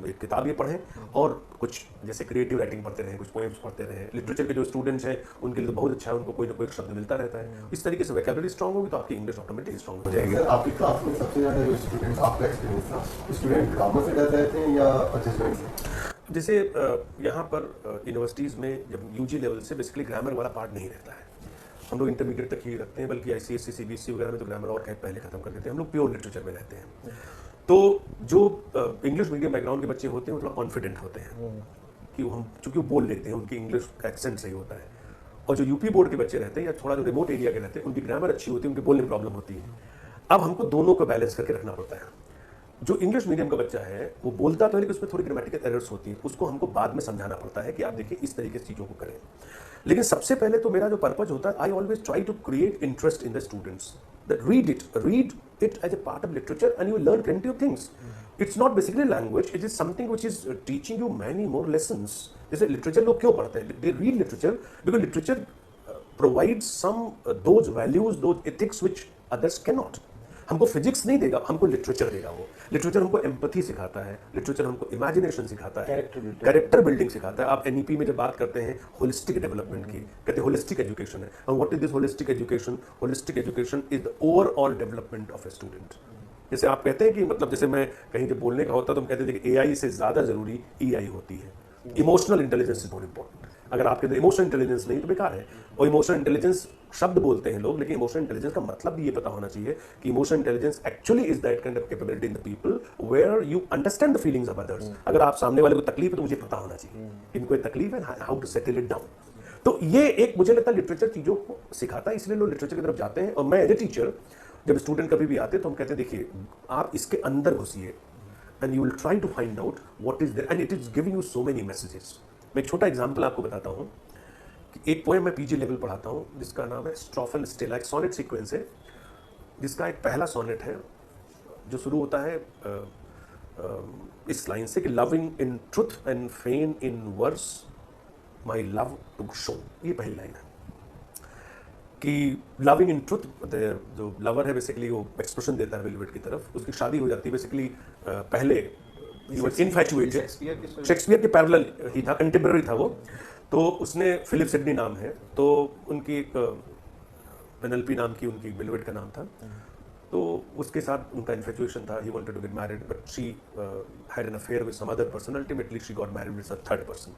एक किताब ये पढ़ें, और कुछ जैसे क्रिएटिव राइटिंग पढ़ते रहें, कुछ पोएम्स पढ़ते रहें। लिटरेचर के जो स्टूडेंट्स हैं उनके लिए तो बहुत अच्छा है, उनको कोई ना कोई शब्द मिलता रहता है। इस तरीके से वोकैबुलरी स्ट्रांग होगी तो आपकी इंग्लिश ऑटोमेटिकली स्ट्रांग हो जाएगी। सर आपकी क्लास में सबसे ज़्यादा जो स्टूडेंट्स, आपका एक्सपीरियंस था, स्टूडेंट ग्रामर से डर रहे थे या अचेसमेंट से? जैसे यहाँ पर यूनिवर्सिटीज़ में जब यूजी लेवल से बेसिकली ग्रामर वाला पार्ट नहीं रहता है, हम लोग इंटरमीडिएट तक ही रखते हैं, बल्कि ICSE CBSE वगैरह में तो ग्रामर और पहले खत्म कर देते हैं, हम लोग प्योर लिटरेचर में रहते हैं। तो जो इंग्लिश मीडियम बैकग्राउंड के बच्चे होते हैं वो थोड़ा कॉन्फिडेंट होते हैं कि हम चूँकि वो बोल लेते हैं, उनकी इंग्लिश का एक्सेंट सही होता है। और जो यूपी बोर्ड के बच्चे रहते हैं या थोड़ा जो रिमोट एरिया के रहते हैं, उनकी ग्रामर अच्छी होती है, उनके बोलने में प्रॉब्लम होती है। अब हमको दोनों को बैलेंस करके रखना पड़ता है। जो इंग्लिश मीडियम का बच्चा है वो बोलता तो है लेकिन उसमें थोड़ी ग्रामेटिकल एरर्स होती है, उसको हमको बाद में समझाना पड़ता है कि आप देखिए इस तरीके से चीज़ों को करें। लेकिन सबसे पहले तो मेरा जो पर्पज होता है, I always try to create interest in the students, that read it as a part of literature and you will learn plenty of things. It's not basically language, it is something which is teaching you many more lessons. जैसे literature लोग क्यों पढ़ते हैं? They read literature because literature provides some those values, those ethics which others can not. हमको physics नहीं देगा, हमको literature देगा। वो लिटरेचर हमको एम्पैथी सिखाता है, लिटरेचर हमको इमेजिनेशन सिखाता है, कैरेक्टर बिल्डिंग सिखाता है। आप NEP में जब बात करते हैं होलिस्टिक डेवलपमेंट की, कहते हैं होलिस्टिक एजुकेशन है। और what is this holistic education? Holistic education is the overall development of a student. जैसे आप कहते हैं कि मतलब जैसे मैं कहीं जब बोलने का होता है तो हम कहते हैं कि AI से ज़्यादा ज़रूरी EI होती है। Emotional intelligence is more important. अगर आपके अंदर इमोशनल इंटेलिजेंस नहीं तो बेकार है। और इमोशनल इंटेलिजेंस शब्द बोलते हैं लोग, लेकिन इमोशनल इंटेलिजेंस का मतलब भी ये पता होना चाहिए कि emotional intelligence actually is that kind of capability in the people where you understand the feelings of others. अगर आप सामने वाले को तकलीफ है तो मुझे पता होना चाहिए इनको तकलीफ है, how to settle it down. तो ये एक मुझे लगता है लिटरेचर चीज़ों को सिखाता है, इसलिए लोग लिटरेचर की तरफ जाते हैं। और मैं एज ए टीचर जब स्टूडेंट कभी भी आते हैं तो हम कहते हैं देखिए आप इसके अंदर घुसिए and you will try to find out what is there and it is giving you so many messages. मैं एक छोटा एग्जांपल आपको बताता हूँ कि एक पोएम मैं PG लेवल पढ़ाता हूँ जिसका नाम है स्ट्रोफन स्टेला, एक सोनेट सीक्वेंस है जिसका एक पहला सोनेट है जो शुरू होता है इस लाइन से कि loving in truth and fain in verse my love to show. ये पहली लाइन है कि लविंग इन ट्रुथ, जो लवर है बेसिकली वो एक्सप्रेशन देता है वेलवेट की तरफ, उसकी शादी हो जाती है बेसिकली पहले इनफैचुएटेड, शेक्सपियर के पैरेलल ही था, कंटेम्पररी था वो। तो उसने फिलिप सिडनी नाम है, तो उनकी एक पेनेलोपी नाम की उनकी वेलवेट का नाम था, तो उसके साथ उनका इन्फैचुएशन था। He wanted to get married but she had an affair with some other person, ultimately she got married with a third person.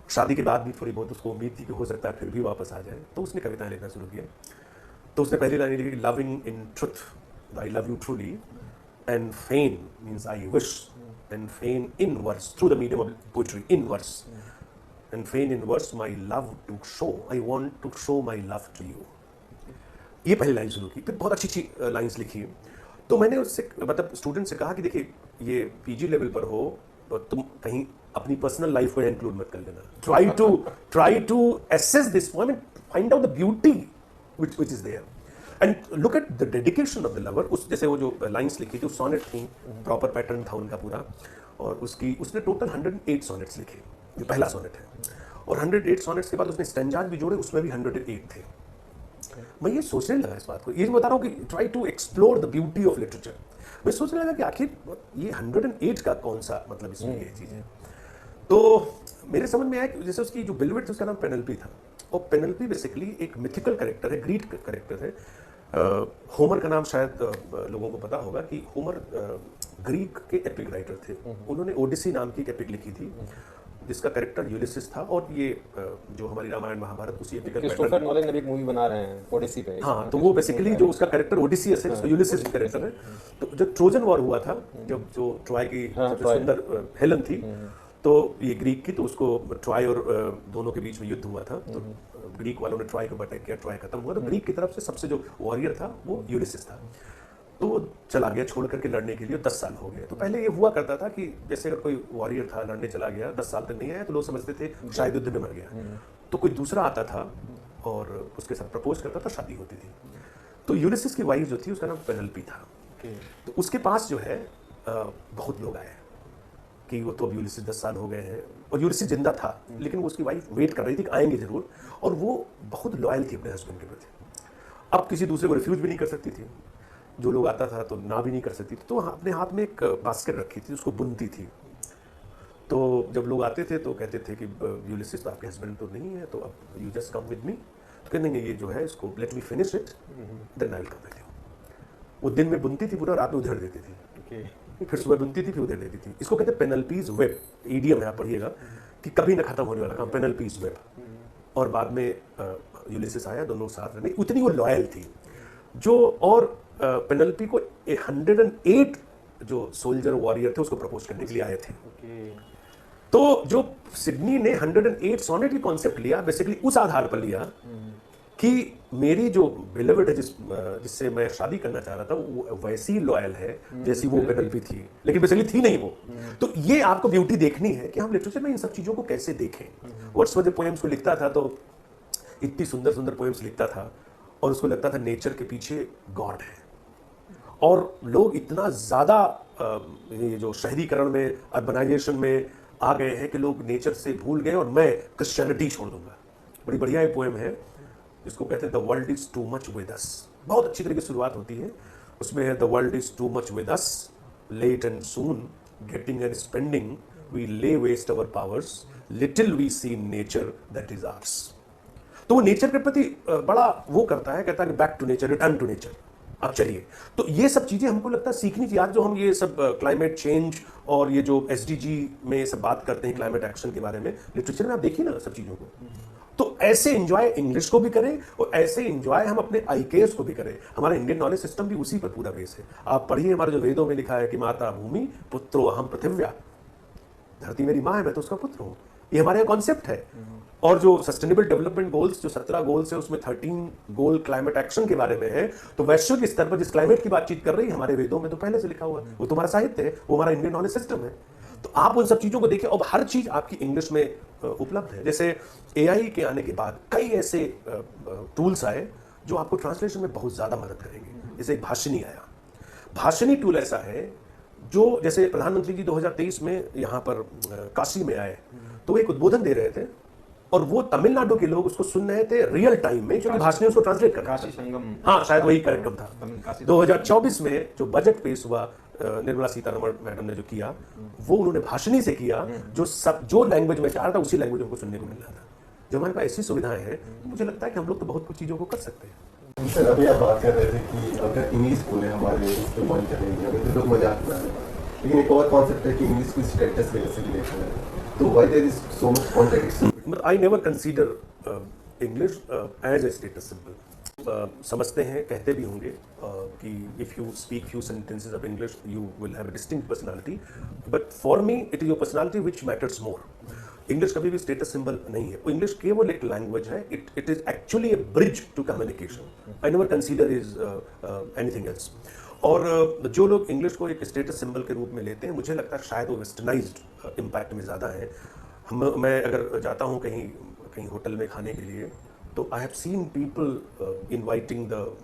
शादी के बाद भी थोड़ी बहुत उसको उम्मीद थी कि हो सकता है फिर भी वापस आ जाए, तो उसने कविताएं लिखना शुरू किया। तो उसने पहली लाइन लिखी loving in truth I love you truly and fain means I wish and fain in verse through the medium of poetry in verse and fain in verse my love to show I want to show my love to you. ये पहली line शुरू की, फिर बहुत अच्छी अच्छी lines लिखी। तो मैंने उससे मतलब स्टूडेंट से कहा कि देखिए ये PG लेवल पर हो तो तुम कहीं अपनी पर्सनल लाइफ को इंक्लूड मत कर लेना। Try to assess this poem and find out the beauty which is there and look at the dedication of the lover. उस जैसे वो जो लाइन्स लिखी थी, सोनेट थी, प्रॉपर पैटर्न था उनका पूरा, और उसने टोटल 108 सोनेट्स लिखे, जो पहला सोनेट है। और 108 सोनेट्स के बाद उसने स्टैंजाज भी जोड़े, उसमें भी 108 थे। मैं ये सोचने लगा इस बात को, ये बता रहा हूँ कि try to explore the beauty of literature. मैं सोचने लगा कि आखिर ये 108 का कौन सा मतलब इसमें ये चीज़ है। तो मेरे समझ में आया कि जैसे उसकी जो बेलवेट थी उसका नाम पेनेलोपी था, और पेनेलोपी बेसिकली एक मिथिकल कैरेक्टर है, ग्रीक कैरेक्टर है। होमर का नाम शायद लोगों को पता होगा कि होमर ग्रीक के एपिक राइटर थे। उन्होंने ओडिसी नाम की एक एपिक लिखी थी जिसका कैरेक्टर यूलिसिस था, और ये जो हमारी रामायण महाभारत उसी एपिकल क्रिस्टोफर नोलन ने भी एक मूवी बना रहे हैं ओडिसी पे। हाँ, तो वो बेसिकली जो उसका कैरेक्टर ओडिसियस है, यूलिसिस कैरेक्टर है। तो जब ट्रोजन वॉर हुआ था, जब जो ट्रॉय की सबसे सुंदर हेलन थी, तो ये ग्रीक की, तो उसको ट्रॉय और दोनों के बीच में युद्ध हुआ था। तो ग्रीक वालों ने ट्रॉय को अटैक किया, ट्रॉय खत्म हुआ, तो ग्रीक की तरफ से सबसे जो वॉरियर था वो यूलिसिस था। तो वो चला गया छोड़ करके लड़ने के लिए, 10 साल हो गए। तो पहले ये हुआ करता था कि जैसे अगर कोई वॉरियर था लड़ने चला गया, 10 साल तक नहीं आया, तो लोग समझते थे शायद युद्ध में मर गया। तो कोई दूसरा आता था और उसके साथ प्रपोज करता था, शादी होती थी। तो यूलिसिस की वाइफ जो थी उसका नाम पेनेलोपी था। तो उसके पास जो है बहुत लोग आए कि वो तो अब यूलिसिस 10 साल हो गए हैं, और यूलिसिस जिंदा था, लेकिन वो उसकी वाइफ वेट कर रही थी कि आएंगे जरूर, और वो बहुत लॉयल थी अपने हस्बैंड के प्रति। अब किसी दूसरे को रिफ्यूज भी नहीं कर सकती थी, जो लोग आता था तो ना भी नहीं कर सकती थी। तो अपने हाथ में एक बास्केट रखी थी, उसको बुनती थी। तो जब लोग आते थे तो कहते थे कि यूलिसिस तो आपके हस्बैंड तो नहीं है, तो अब you just come with me. तो कहने ये जो है इसको let me finish it then I will come with you. वो दिन में बुनती थी पूरा, रात में उधेड़ देती थी। फिर सुबह बुनती थी, फिर उधर देती थी। इसको कहते हैं पेनल्पीज वेब, ईडीएम है, आप पढ़िएगा कि कभी ना खत्म होने वाला काम, पेनल्पीज वेब। और बाद में यूलिसिस आया, दोनों साथ रहने, उतनी वो लॉयल थी जो। और पेनल्पी को 108 जो सोल्जर वॉरियर थे उसको प्रपोज करने के लिए आए थे। तो जो सिडनी ने 108 सोनेट की कॉन्सेप्ट लिया, बेसिकली उस आधार पर लिया कि मेरी जो बिलवेड है, जिससे मैं शादी करना चाह रहा था, वो वैसी लॉयल है जैसी वो पेनल्पी थी, लेकिन बेसिकली थी नहीं वो। तो ये आपको ब्यूटी देखनी है कि हम लिटरेचर में इन सब चीजों को कैसे देखें। वर्ड्सवर्थ पोएम्स को लिखता था तो इतनी सुंदर सुंदर पोएम्स लिखता था, और उसको लगता था नेचर के पीछे गॉड है। और लोग इतना ज़्यादा ये जो शहरीकरण में, अर्बनाइजेशन में आ गए हैं कि लोग नेचर से भूल गए, और मैं क्रिश्चियनिटी छोड़ दूंगा। बड़ी बढ़िया ये पोएम है जिसको कहते हैं the world is too much with us. बहुत अच्छी तरीके से शुरुआत होती है, उसमें है the world is too much with us, late and soon, getting and spending, we lay waste our powers, little we see nature that is ours. तो वो नेचर के प्रति बड़ा वो करता है, कहता है back to nature, return to nature, अब चलिए। तो ये सब चीजें हमको लगता है सीखनी चाहिए। आज जो हम ये सब क्लाइमेट चेंज और ये जो एसडीजी में सब बात करते हैं क्लाइमेट एक्शन के बारे में, लिटरेचर में आप देखिए ना सब चीजों को। तो ऐसे एंजॉय इंग्लिश को भी करें और ऐसे एंजॉय हम अपने आईकेएस को भी करें। हमारा इंडियन नॉलेज सिस्टम भी उसी पर पूरा बेस है। आप पढ़िए, हमारे जो वेदों में लिखा है कि माता भूमि पुत्रो अहम पृथिव्या, धरती मेरी माँ है, मैं तो उसका पुत्र हूँ। ये हमारे यहाँ कॉन्सेप्ट है। और जो सस्टेनेबल डेवलपमेंट गोल्स, जो 17 गोल्स है, उसमें 13 गोल क्लाइमेट एक्शन के बारे में है। तो वैश्विक स्तर पर जिस क्लाइमेट की बातचीत कर रही है, हमारे वेदों में तो पहले से लिखा हुआ है, वो तुम्हारा साहित्य है, वो हमारा इंडियन नॉलेज सिस्टम है। तो आप उन सब चीजों को देखिए। अब हर चीज आपकी इंग्लिश में उपलब्ध है। जैसे एआई के आने के बाद कई ऐसे टूल्स आए जो आपको ट्रांसलेशन में बहुत ज्यादा मदद करेंगे। जैसे एक भाषिनी आया। भाषिनी टूल ऐसा है जो, जैसे प्रधानमंत्री जी 2023 में यहाँ पर काशी में आए, तो वो एक उद्बोधन दे रहे थे, और वो तमिलनाडु के लोग उसको सुन रहे थे रियल टाइम में, क्योंकि भाषणी उसको ट्रांसलेट कर, काशी संगम, हाँ शायद वही कार्यक्रम था। 2024 में जो बजट पेश हुआ, निर्मला सीतारमण मैडम ने जो किया, वो उन्होंने भाषणी से किया, जो लैंग्वेज में चाह रहा था उसी लैंग्वेज हमको सुनने को मिल रहा था। जो हमारे पास ऐसी सुविधाएं हैं, मुझे लगता है कि हम लोग तो बहुत कुछ चीजों को कर सकते हैं। सर, अभी आप बात कर रहे थे कि अगर इंग्लिश बोले हमारे इस पे पॉइंट करेंगे, अगर तो लोग मजाक बना रहे हैं, लेकिन एक और कॉन्सेप्ट है कि इंग्लिश को स्टेटस वजह से रिलेटेड है। तो why there is so much contradiction? But I never consider English as a status symbol. समझते हैं, कहते भी होंगे कि if you speak few sentences of English, you will have a distinct personality. But for me, it is your personality which matters more. English कभी भी status symbol नहीं है। English केवल एक language है। It is actually a bridge to communication. I never consider is anything else. और जो लोग इंग्लिश को एक स्टेटस सिंबल के रूप में लेते हैं, मुझे लगता है शायद वो वेस्टर्नाइज्ड इम्पैक्ट में ज़्यादा है। मैं अगर जाता हूँ कहीं होटल में खाने के लिए, तो I have seen people inviting the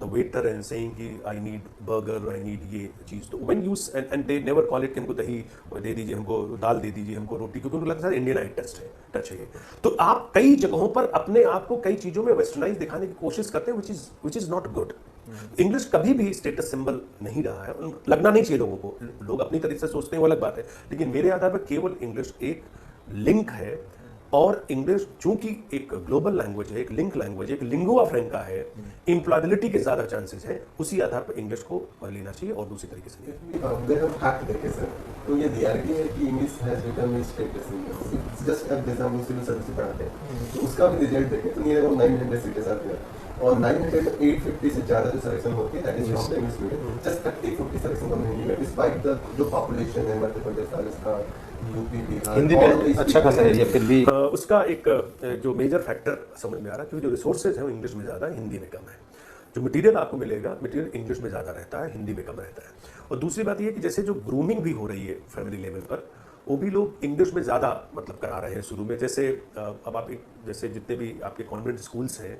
waiter and saying कि I need burger, I need ये चीज़। तो when you and they never call it कि हमको दही दे दीजिए, हमको दाल दे दीजिए, हमको रोटी, क्योंकि उनको लगता है इंडियन आई टच है। तो आप कई जगहों पर अपने आप को कई चीज़ों में वेस्टर्नाइज दिखाने की कोशिश करते हैं, which is not good. English कभी भी स्टेटस सिंबल नहीं रहा है, लगना नहीं चाहिए लोगों को। लोग अपनी तरीके से सोचते हैं, वो अलग बात है, लेकिन मेरे आधार पर केवल इंग्लिश एक लिंक है। और इंग्लिश चूंकि एक ग्लोबल लैंग्वेज है, एक लिंक लैंग्वेज है, एक लिंगुआ फ्रैंका है, एम्प्लॉयबिलिटी के ज़्यादा चांसेस हैं, उसी आधार पर इंग्लिश को लेना चाहिए और दूसरी तरीके से नहीं। अगर हम फैक्ट देखें सर, तो ये रियलिटी है कि English has become a status symbol. Just अब जैसे हम सिविल सर्विस पढ़ाते हैं, तो उसका भी रिजल्ट देखें तो नियर अबाउट 900 सीटें आती हैं, और 900 में 850 से ज़्यादा जो सिलेक्शन होती है, that is from the English medium. Just 30-40 selection come Hindi में, डिस्पाइट द जो पॉपुलेशन है मध्य प्रदेश, राजस्थान, यूपी, बिहार, हिंदी में अच्छा खासा एरिया फिर भी। उसका एक जो मेजर फैक्टर समझ में आ रहा है, क्योंकि जो रिसोर्सेज है वो इंग्लिश में ज़्यादा है, हिंदी में कम है। जो मटेरियल आपको मिलेगा, मटेरियल इंग्लिश में ज़्यादा रहता है, हिंदी में कम रहता है। और दूसरी बात ये कि जैसे जो ग्रूमिंग भी हो रही है फैमिली लेवल पर, वो भी लोग इंग्लिश में ज़्यादा मतलब करा रहे हैं शुरू में। जैसे अब आप जैसे जितने भी आपके कॉन्वेंट स्कूल्स हैं,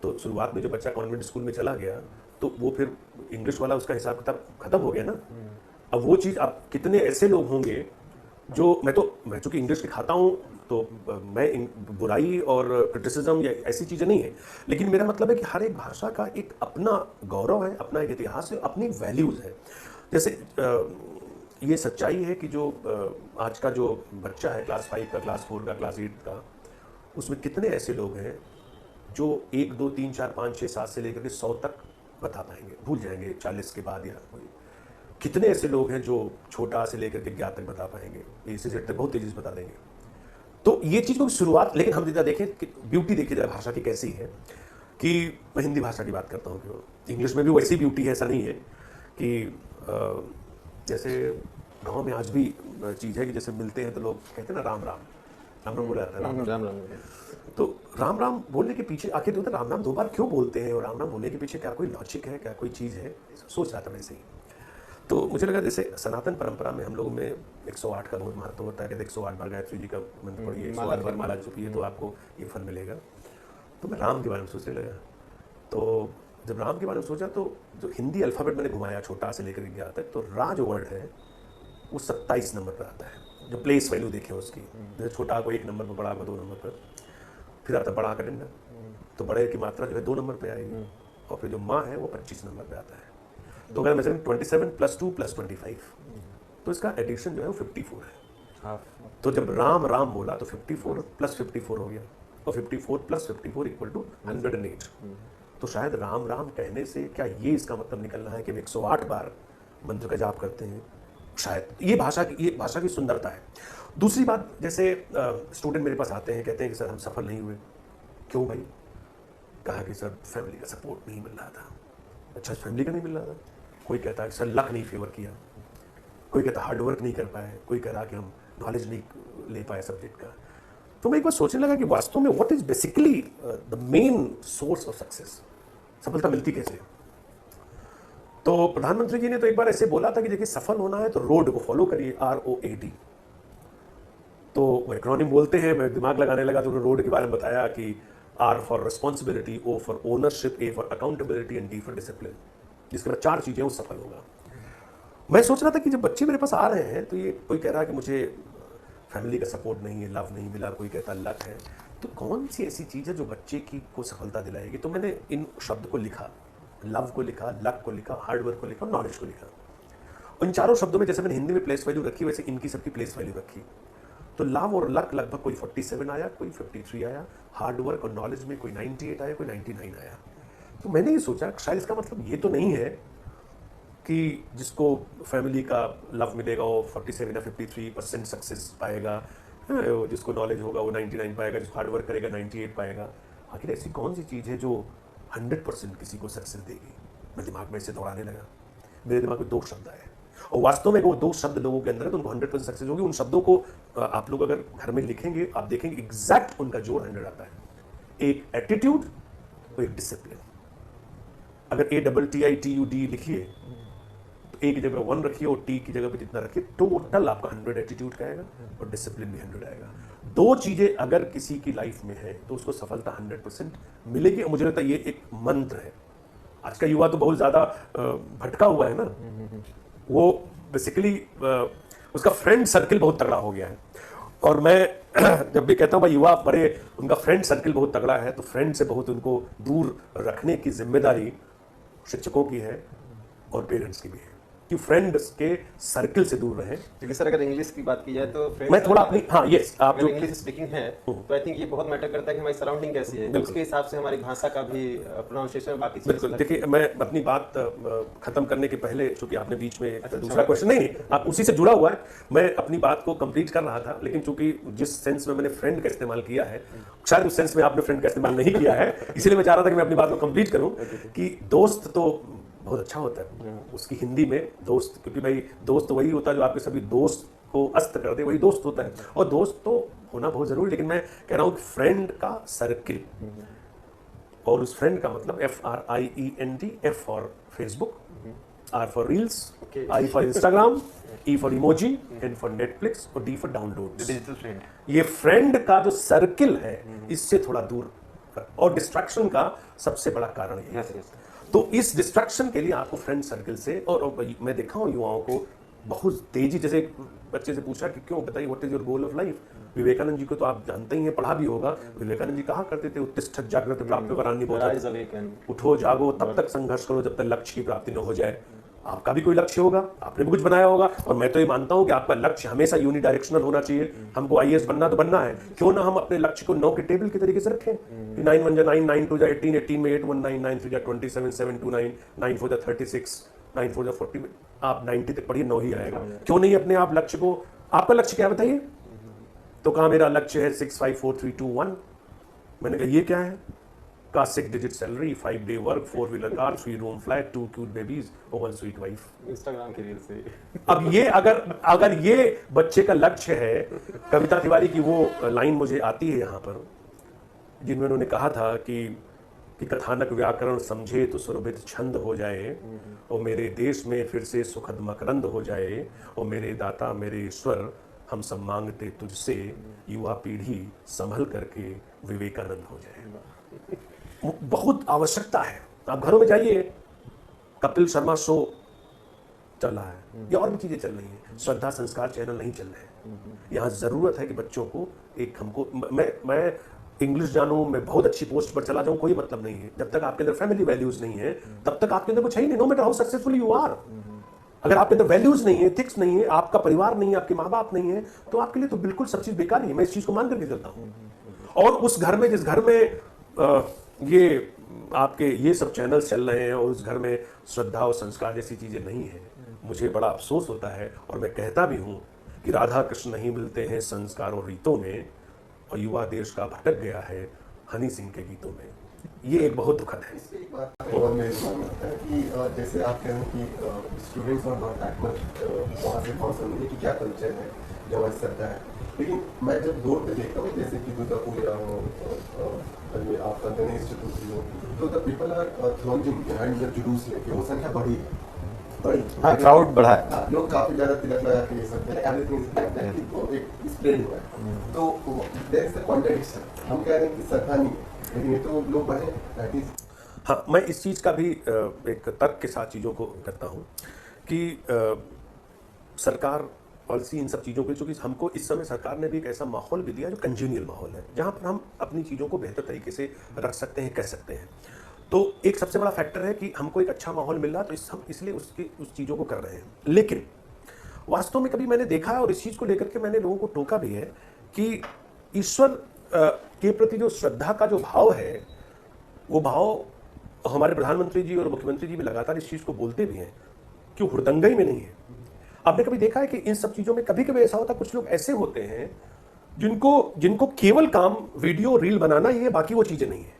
तो शुरुआत में जो बच्चा कॉन्वेंट स्कूल में चला गया, तो वो फिर इंग्लिश वाला उसका हिसाब किताब खत्म हो गया ना। अब वो चीज़, आप कितने ऐसे लोग होंगे जो, मैं चूँकि इंग्लिश खाता हूँ, तो मैं बुराई और क्रिटिसिज्म या ऐसी चीज़ें नहीं है, लेकिन मेरा मतलब है कि हर एक भाषा का एक अपना गौरव है, अपना एक इतिहास है, अपनी वैल्यूज़ है। जैसे ये सच्चाई है कि जो आज का जो बच्चा है, क्लास 5 का, क्लास 4 का, क्लास 8 का, उसमें कितने ऐसे लोग हैं जो 1, 2, 3, 4, 5, 6, 7 से लेकर के 100 तक बता पाएंगे, भूल जाएंगे 40 के बाद या कोई। कितने ऐसे लोग हैं जो छोटा से लेकर के ज्ञात तक बता पाएंगे, ए से जेड तक बहुत तेजी से बता देंगे। तो ये चीज़ को शुरुआत, लेकिन हम जितना देखें कि ब्यूटी देखी जाए भाषा की कैसी है, कि मैं हिंदी भाषा की बात करता हूँ, कि इंग्लिश में भी वैसी ब्यूटी है, ऐसा नहीं है कि जैसे गाँव में आज भी चीज़ है कि जैसे मिलते हैं तो लोग कहते हैं ना राम राम, राम राम बोला जाता है, राम राम। राम राम। तो राम राम बोलने के पीछे आखिर तो राम राम 2 बार क्यों बोलते हैं, और राम राम बोलने के पीछे क्या कोई लॉजिक है, क्या कोई चीज़ है, सोच रहा था मैं ही। तो मुझे लगा जैसे सनातन परंपरा में हम लोगों में 108 का बहुत महत्व होता है कि 108 बार गायत्री जी का मंत्र पढ़िए, 108 बार माला जपिए तो आपको ये फल मिलेगा। तो मैं राम के बारे में सोचने लगा। तो जब राम के बारे में सोचा तो जो हिंदी अल्फ़ाबेट मैंने घुमाया छोटा से लेकर गया तक, तो रा जो वर्ड है वो 27 नंबर पर आता है, जो प्लेस वैल्यू देखें उसकी। जैसे छोटा को 1 नंबर पर, बड़ा को 2 नंबर पर, फिर आता बड़ा का डंडा, तो बड़े की मात्रा जो है 2 नंबर पे आएगी, और फिर जो माँ है वो 25 नंबर पे आता है। तो अगर मैं 27 + 2 + 25, तो इसका एडिशन जो है वो 54 है। तो जब राम राम बोला तो 54 + 54 हो गया, और 54 + 54 = 108। तो शायद राम राम कहने से क्या ये इसका मतलब निकलना है कि हम 108 बार मंत्र का जाप करते हैं, शायद ये भाषा की सुंदरता है। दूसरी बात, जैसे स्टूडेंट मेरे पास आते हैं, कहते हैं कि सर हम सफल नहीं हुए। क्यों भाई? कहा कि सर फैमिली का सपोर्ट नहीं मिल रहा था। अच्छा, फैमिली का नहीं मिल रहा था? कोई कहता है सर लक नहीं फेवर किया, कोई कहता हार्ड वर्क नहीं कर पाए, कोई कह रहा कि हम नॉलेज नहीं ले पाए सब्जेक्ट का। तो मैं एक बार सोचने लगा कि वास्तव में what is basically the main source of success, सफलता मिलती कैसे? तो प्रधानमंत्री जी ने तो एक बार ऐसे बोला था कि देखिए सफल होना है तो रोड को फॉलो करिए, ROAD। तो वो एक्रोनिम बोलते हैं, मैं दिमाग लगाने लगा तो उन्होंने रोड के बारे में बताया कि R for responsibility, O for ownership, A for accountability and D for discipline. जिसके बाद 4 चीजें वो सफल होगा। मैं सोच रहा था कि जब बच्चे मेरे पास आ रहे हैं तो ये कोई कह रहा है कि मुझे फैमिली का सपोर्ट नहीं है, लव नहीं मिला, कोई कहता लक है, तो कौन सी ऐसी चीज़ है जो बच्चे की को सफलता दिलाएगी? तो मैंने इन शब्द को लिखा, लव को लिखा, लक को लिखा, हार्डवर्क को लिखा, नॉलेज को लिखा। और इन चारों शब्दों में जैसे मैंने हिंदी में प्लेस वैल्यू रखी, वैसे इनकी सबकी प्लेस वैल्यू रखी। तो लव और लक लगभग कोई 47 आया, कोई 53 आया, हार्डवर्क और नॉलेज में कोई 98 आया, कोई 99 आया। तो मैंने ये सोचा शायद इसका मतलब ये तो नहीं है कि जिसको फैमिली का लव मिलेगा वो 47 या 53% सक्सेस पाएगा, जिसको नॉलेज होगा वो 99 पाएगा, जिसको हार्ड वर्क करेगा 98 पाएगा। आखिर ऐसी कौन सी चीज़ है जो 100% किसी को सक्सेस देगी? मैं दिमाग में इसे दौड़ाने लगा। मेरे दिमाग में 2 शब्द आए, और वास्तव में वो 2 शब्द लोगों के अंदर है तो उनको 100% सक्सेस होगी। उन शब्दों को आप लोग अगर घर में लिखेंगे, आप देखेंगे एग्जैक्ट उनका जोड़ 100 आता है। एक एटीट्यूड और एक डिसिप्लिन। अगर ATTITUD लिखिए तो A की जगह 1 रखिए और T की जगह पे जितना रखिए, टोटल आपका 100 एटीट्यूड का आएगा और डिसिप्लिन भी 100 आएगा। 2 चीजें अगर किसी की लाइफ में है तो उसको सफलता 100% मिलेगी। और मुझे लगता है ये एक मंत्र है। आज का युवा तो बहुत ज्यादा भटका हुआ है ना, वो बेसिकली उसका फ्रेंड सर्किल बहुत तगड़ा हो गया है। और मैं जब भी कहता हूँ भाई युवा बड़े, उनका फ्रेंड सर्किल बहुत तगड़ा है, तो फ्रेंड से बहुत उनको दूर रखने की जिम्मेदारी शिक्षकों की है और पेरेंट्स की भी है कि फ्रेंड्स के सर्किल से दूर रहें। क्योंकि सर अगर इंग्लिश की बात की जाए तो मैं थोड़ा अपनी, हाँ यस, आप जो इंग्लिश स्पीकिंग है तो आई थिंक ये बहुत मैटर करता है कि हमारी सराउंडिंग कैसी है, उसके हिसाब से हमारी भाषा का भी प्रोनाउंसिएशन बाकी चीजें। बिल्कुल। देखिए, मैं अपनी बात खत्म करने के पहले, चूंकि आपने बीच में दूसरा क्वेश्चन, नहीं आप उसी से जुड़ा हुआ है, मैं अपनी बात को कंप्लीट कर रहा था, लेकिन चूंकि जिस सेंस में मैंने फ्रेंड का इस्तेमाल किया है, शायद उस सेंस में आपने फ्रेंड का इस्तेमाल नहीं किया है, इसलिए मैं चाह रहा था कि मैं अपनी बात को कंप्लीट करूं कि दोस्त तो बहुत अच्छा होता है, उसकी हिंदी में दोस्त, क्योंकि भाई दोस्त वही होता है जो आपके सभी दोस्त को अस्त कर दे, वही दोस्त होता है। और दोस्त तो होना बहुत जरूरी, लेकिन मैं कह रहा हूँ फ्रेंड का सर्किल, और उस फ्रेंड का मतलब FRIEND, F for Facebook, R for reels, I for Instagram, E for emoji, N for Netflix और D for download. Digital friend, ये फ्रेंड का जो सर्किल है इससे थोड़ा दूर, और डिस्ट्रैक्शन का सबसे बड़ा कारण ये है। तो इस डिस्ट्रैक्शन के लिए आपको फ्रेंड सर्किल से, और मैं देखा हूँ युवाओं को बहुत तेजी, जैसे बच्चे से पूछा कि क्यों, बताइए what is your goal of life. Vivekananda ji को तो आप जानते ही हैं, पढ़ा भी होगा। विवेकानंद जी कहा करते थे, उत्तिष्ठत् जाग्रत प्राप्त करानी बहुत, उठो जागो तब तक संघर्ष करो जब तक लक्ष्य की प्राप्ति न हो जाए। आपका भी कोई लक्ष्य होगा, आपने भी कुछ बनाया होगा, और मैं तो ये मानता हूं कि आपका लक्ष्य हमेशा यूनिडायरेक्शनल होना चाहिए। हमको IAS बनना तो बनना है, क्यों ना हम अपने लक्ष्य को 9 के टेबल के तरीके से रखें। 9 1 जा 9, 9 2 जा 18, 18 में 8 1 9 9 3 जा 27 7 2 9 9 4 जा 36 9 4 40 में आप 90 तक पढ़िए 9 ही आएगा। क्यों नहीं अपने आप लक्ष्य को, आपका लक्ष्य क्या बताइए? तो कहा मेरा लक्ष्य है 6 5 4 3 2 1। मैंने कहा ये क्या है? का 6 digit salary, 5 day work, 4 wheeler car, 3 room flat, 2 cute babies और 1 स्वीट वाइफ। इंस्टाग्राम की रील से। अब ये अगर ये बच्चे का लक्ष्य है, कविता तिवारी की वो लाइन मुझे आती है यहाँ पर, जिनमें उन्होंने कहा था कि कथानक व्याकरण समझे तो सुरभित छंद हो जाए, और मेरे देश में फिर से सुखद मकरंद हो जाए, और मेरे दाता मेरे ईश्वर हम सब मांगते तुझसे, युवा पीढ़ी संभल करके विवेकानंद हो जाए। बहुत आवश्यकता है। आप घरों में जाइए, कपिल शर्मा शो चल रहा है या और भी चीजें चल रही हैं, श्रद्धा संस्कार चैनल नहीं चल रहे हैं। यहाँ जरूरत है कि बच्चों को एक, हमको मैं इंग्लिश जानूं, मैं बहुत अच्छी पोस्ट पर चला जाऊं, कोई मतलब नहीं है। जब तक आपके अंदर फैमिली वैल्यूज नहीं है तब तक आपके अंदर कुछ है ही नहीं, no matter how successful you are. अगर आपके अंदर वैल्यूज नहीं है, एथिक्स नहीं है, आपका परिवार नहीं है, आपके माँ बाप नहीं है, तो आपके लिए तो बिल्कुल सब चीज बेकार ही है। मैं इस चीज को मान करके चलता हूँ। और उस घर में, जिस घर में ये आपके ये सब चैनल्स चल रहे हैं और उस घर में श्रद्धा और संस्कार जैसी चीजें नहीं है, मुझे बड़ा अफसोस होता है। और मैं कहता भी हूँ कि राधा कृष्ण नहीं मिलते हैं संस्कार और रीतों में, और युवा देश का भटक गया है हनी सिंह के गीतों में। ये एक बहुत दुखद है। इसमें एक बात और मेरे मन में आता है कि जैसे आप कह रहे हैं कि स्टूडेंट्स और नॉट दैट मच वहाँ से बहुत समझे कि क्या कल्चर है जो वहाँ चलता है, लेकिन मैं जब दूर पे देखता हूँ, जैसे कि दुर्गा पूजा हो, आपका गणेश चतुर्थी हो, तो the people are thronging behind the जुलूस लेके, वो संख्या बढ़ी है। हाँ, क्राउड बढ़ा है। लोग काफी ज्यादा तिलक लगा के ये सब एवरीथिंग इज लाइक दैट, वो एक स्प्रेड हुआ है। तो देयर इज अ कॉन्ट्रडिक्शन। हम कह रहे हैं कि श्रद्धा नहीं है, लेकिन ये तो लोग बढ़े, दैट इज। हाँ, मैं इस चीज़ का भी एक तर्क के साथ चीज़ों को करता हूँ कि सरकार पॉलिसी इन सब चीज़ों पे, चूँकि हमको इस समय सरकार ने भी एक ऐसा माहौल भी दिया जो कंजीनियल माहौल है, जहाँ पर हम अपनी चीज़ों को बेहतर तरीके से रख सकते हैं, कह सकते हैं। तो एक सबसे बड़ा फैक्टर है कि हमको एक अच्छा माहौल मिल रहा है, तो हम इसलिए उस चीज़ों को कर रहे हैं। लेकिन वास्तव में कभी मैंने देखा है, और इस चीज़ को लेकर के मैंने लोगों को टोका भी है, कि ईश्वर के प्रति जो श्रद्धा का जो भाव है, वो भाव हमारे प्रधानमंत्री जी और मुख्यमंत्री जी भी लगातार इस चीज़ को बोलते भी हैं, क्यों हुड़दंगई में नहीं है। आपने कभी देखा है कि इन सब चीज़ों में कभी कभी ऐसा होता है, कुछ लोग ऐसे होते हैं जिनको केवल काम वीडियो रील बनाना ही है, बाकी वो चीज़ें नहीं है।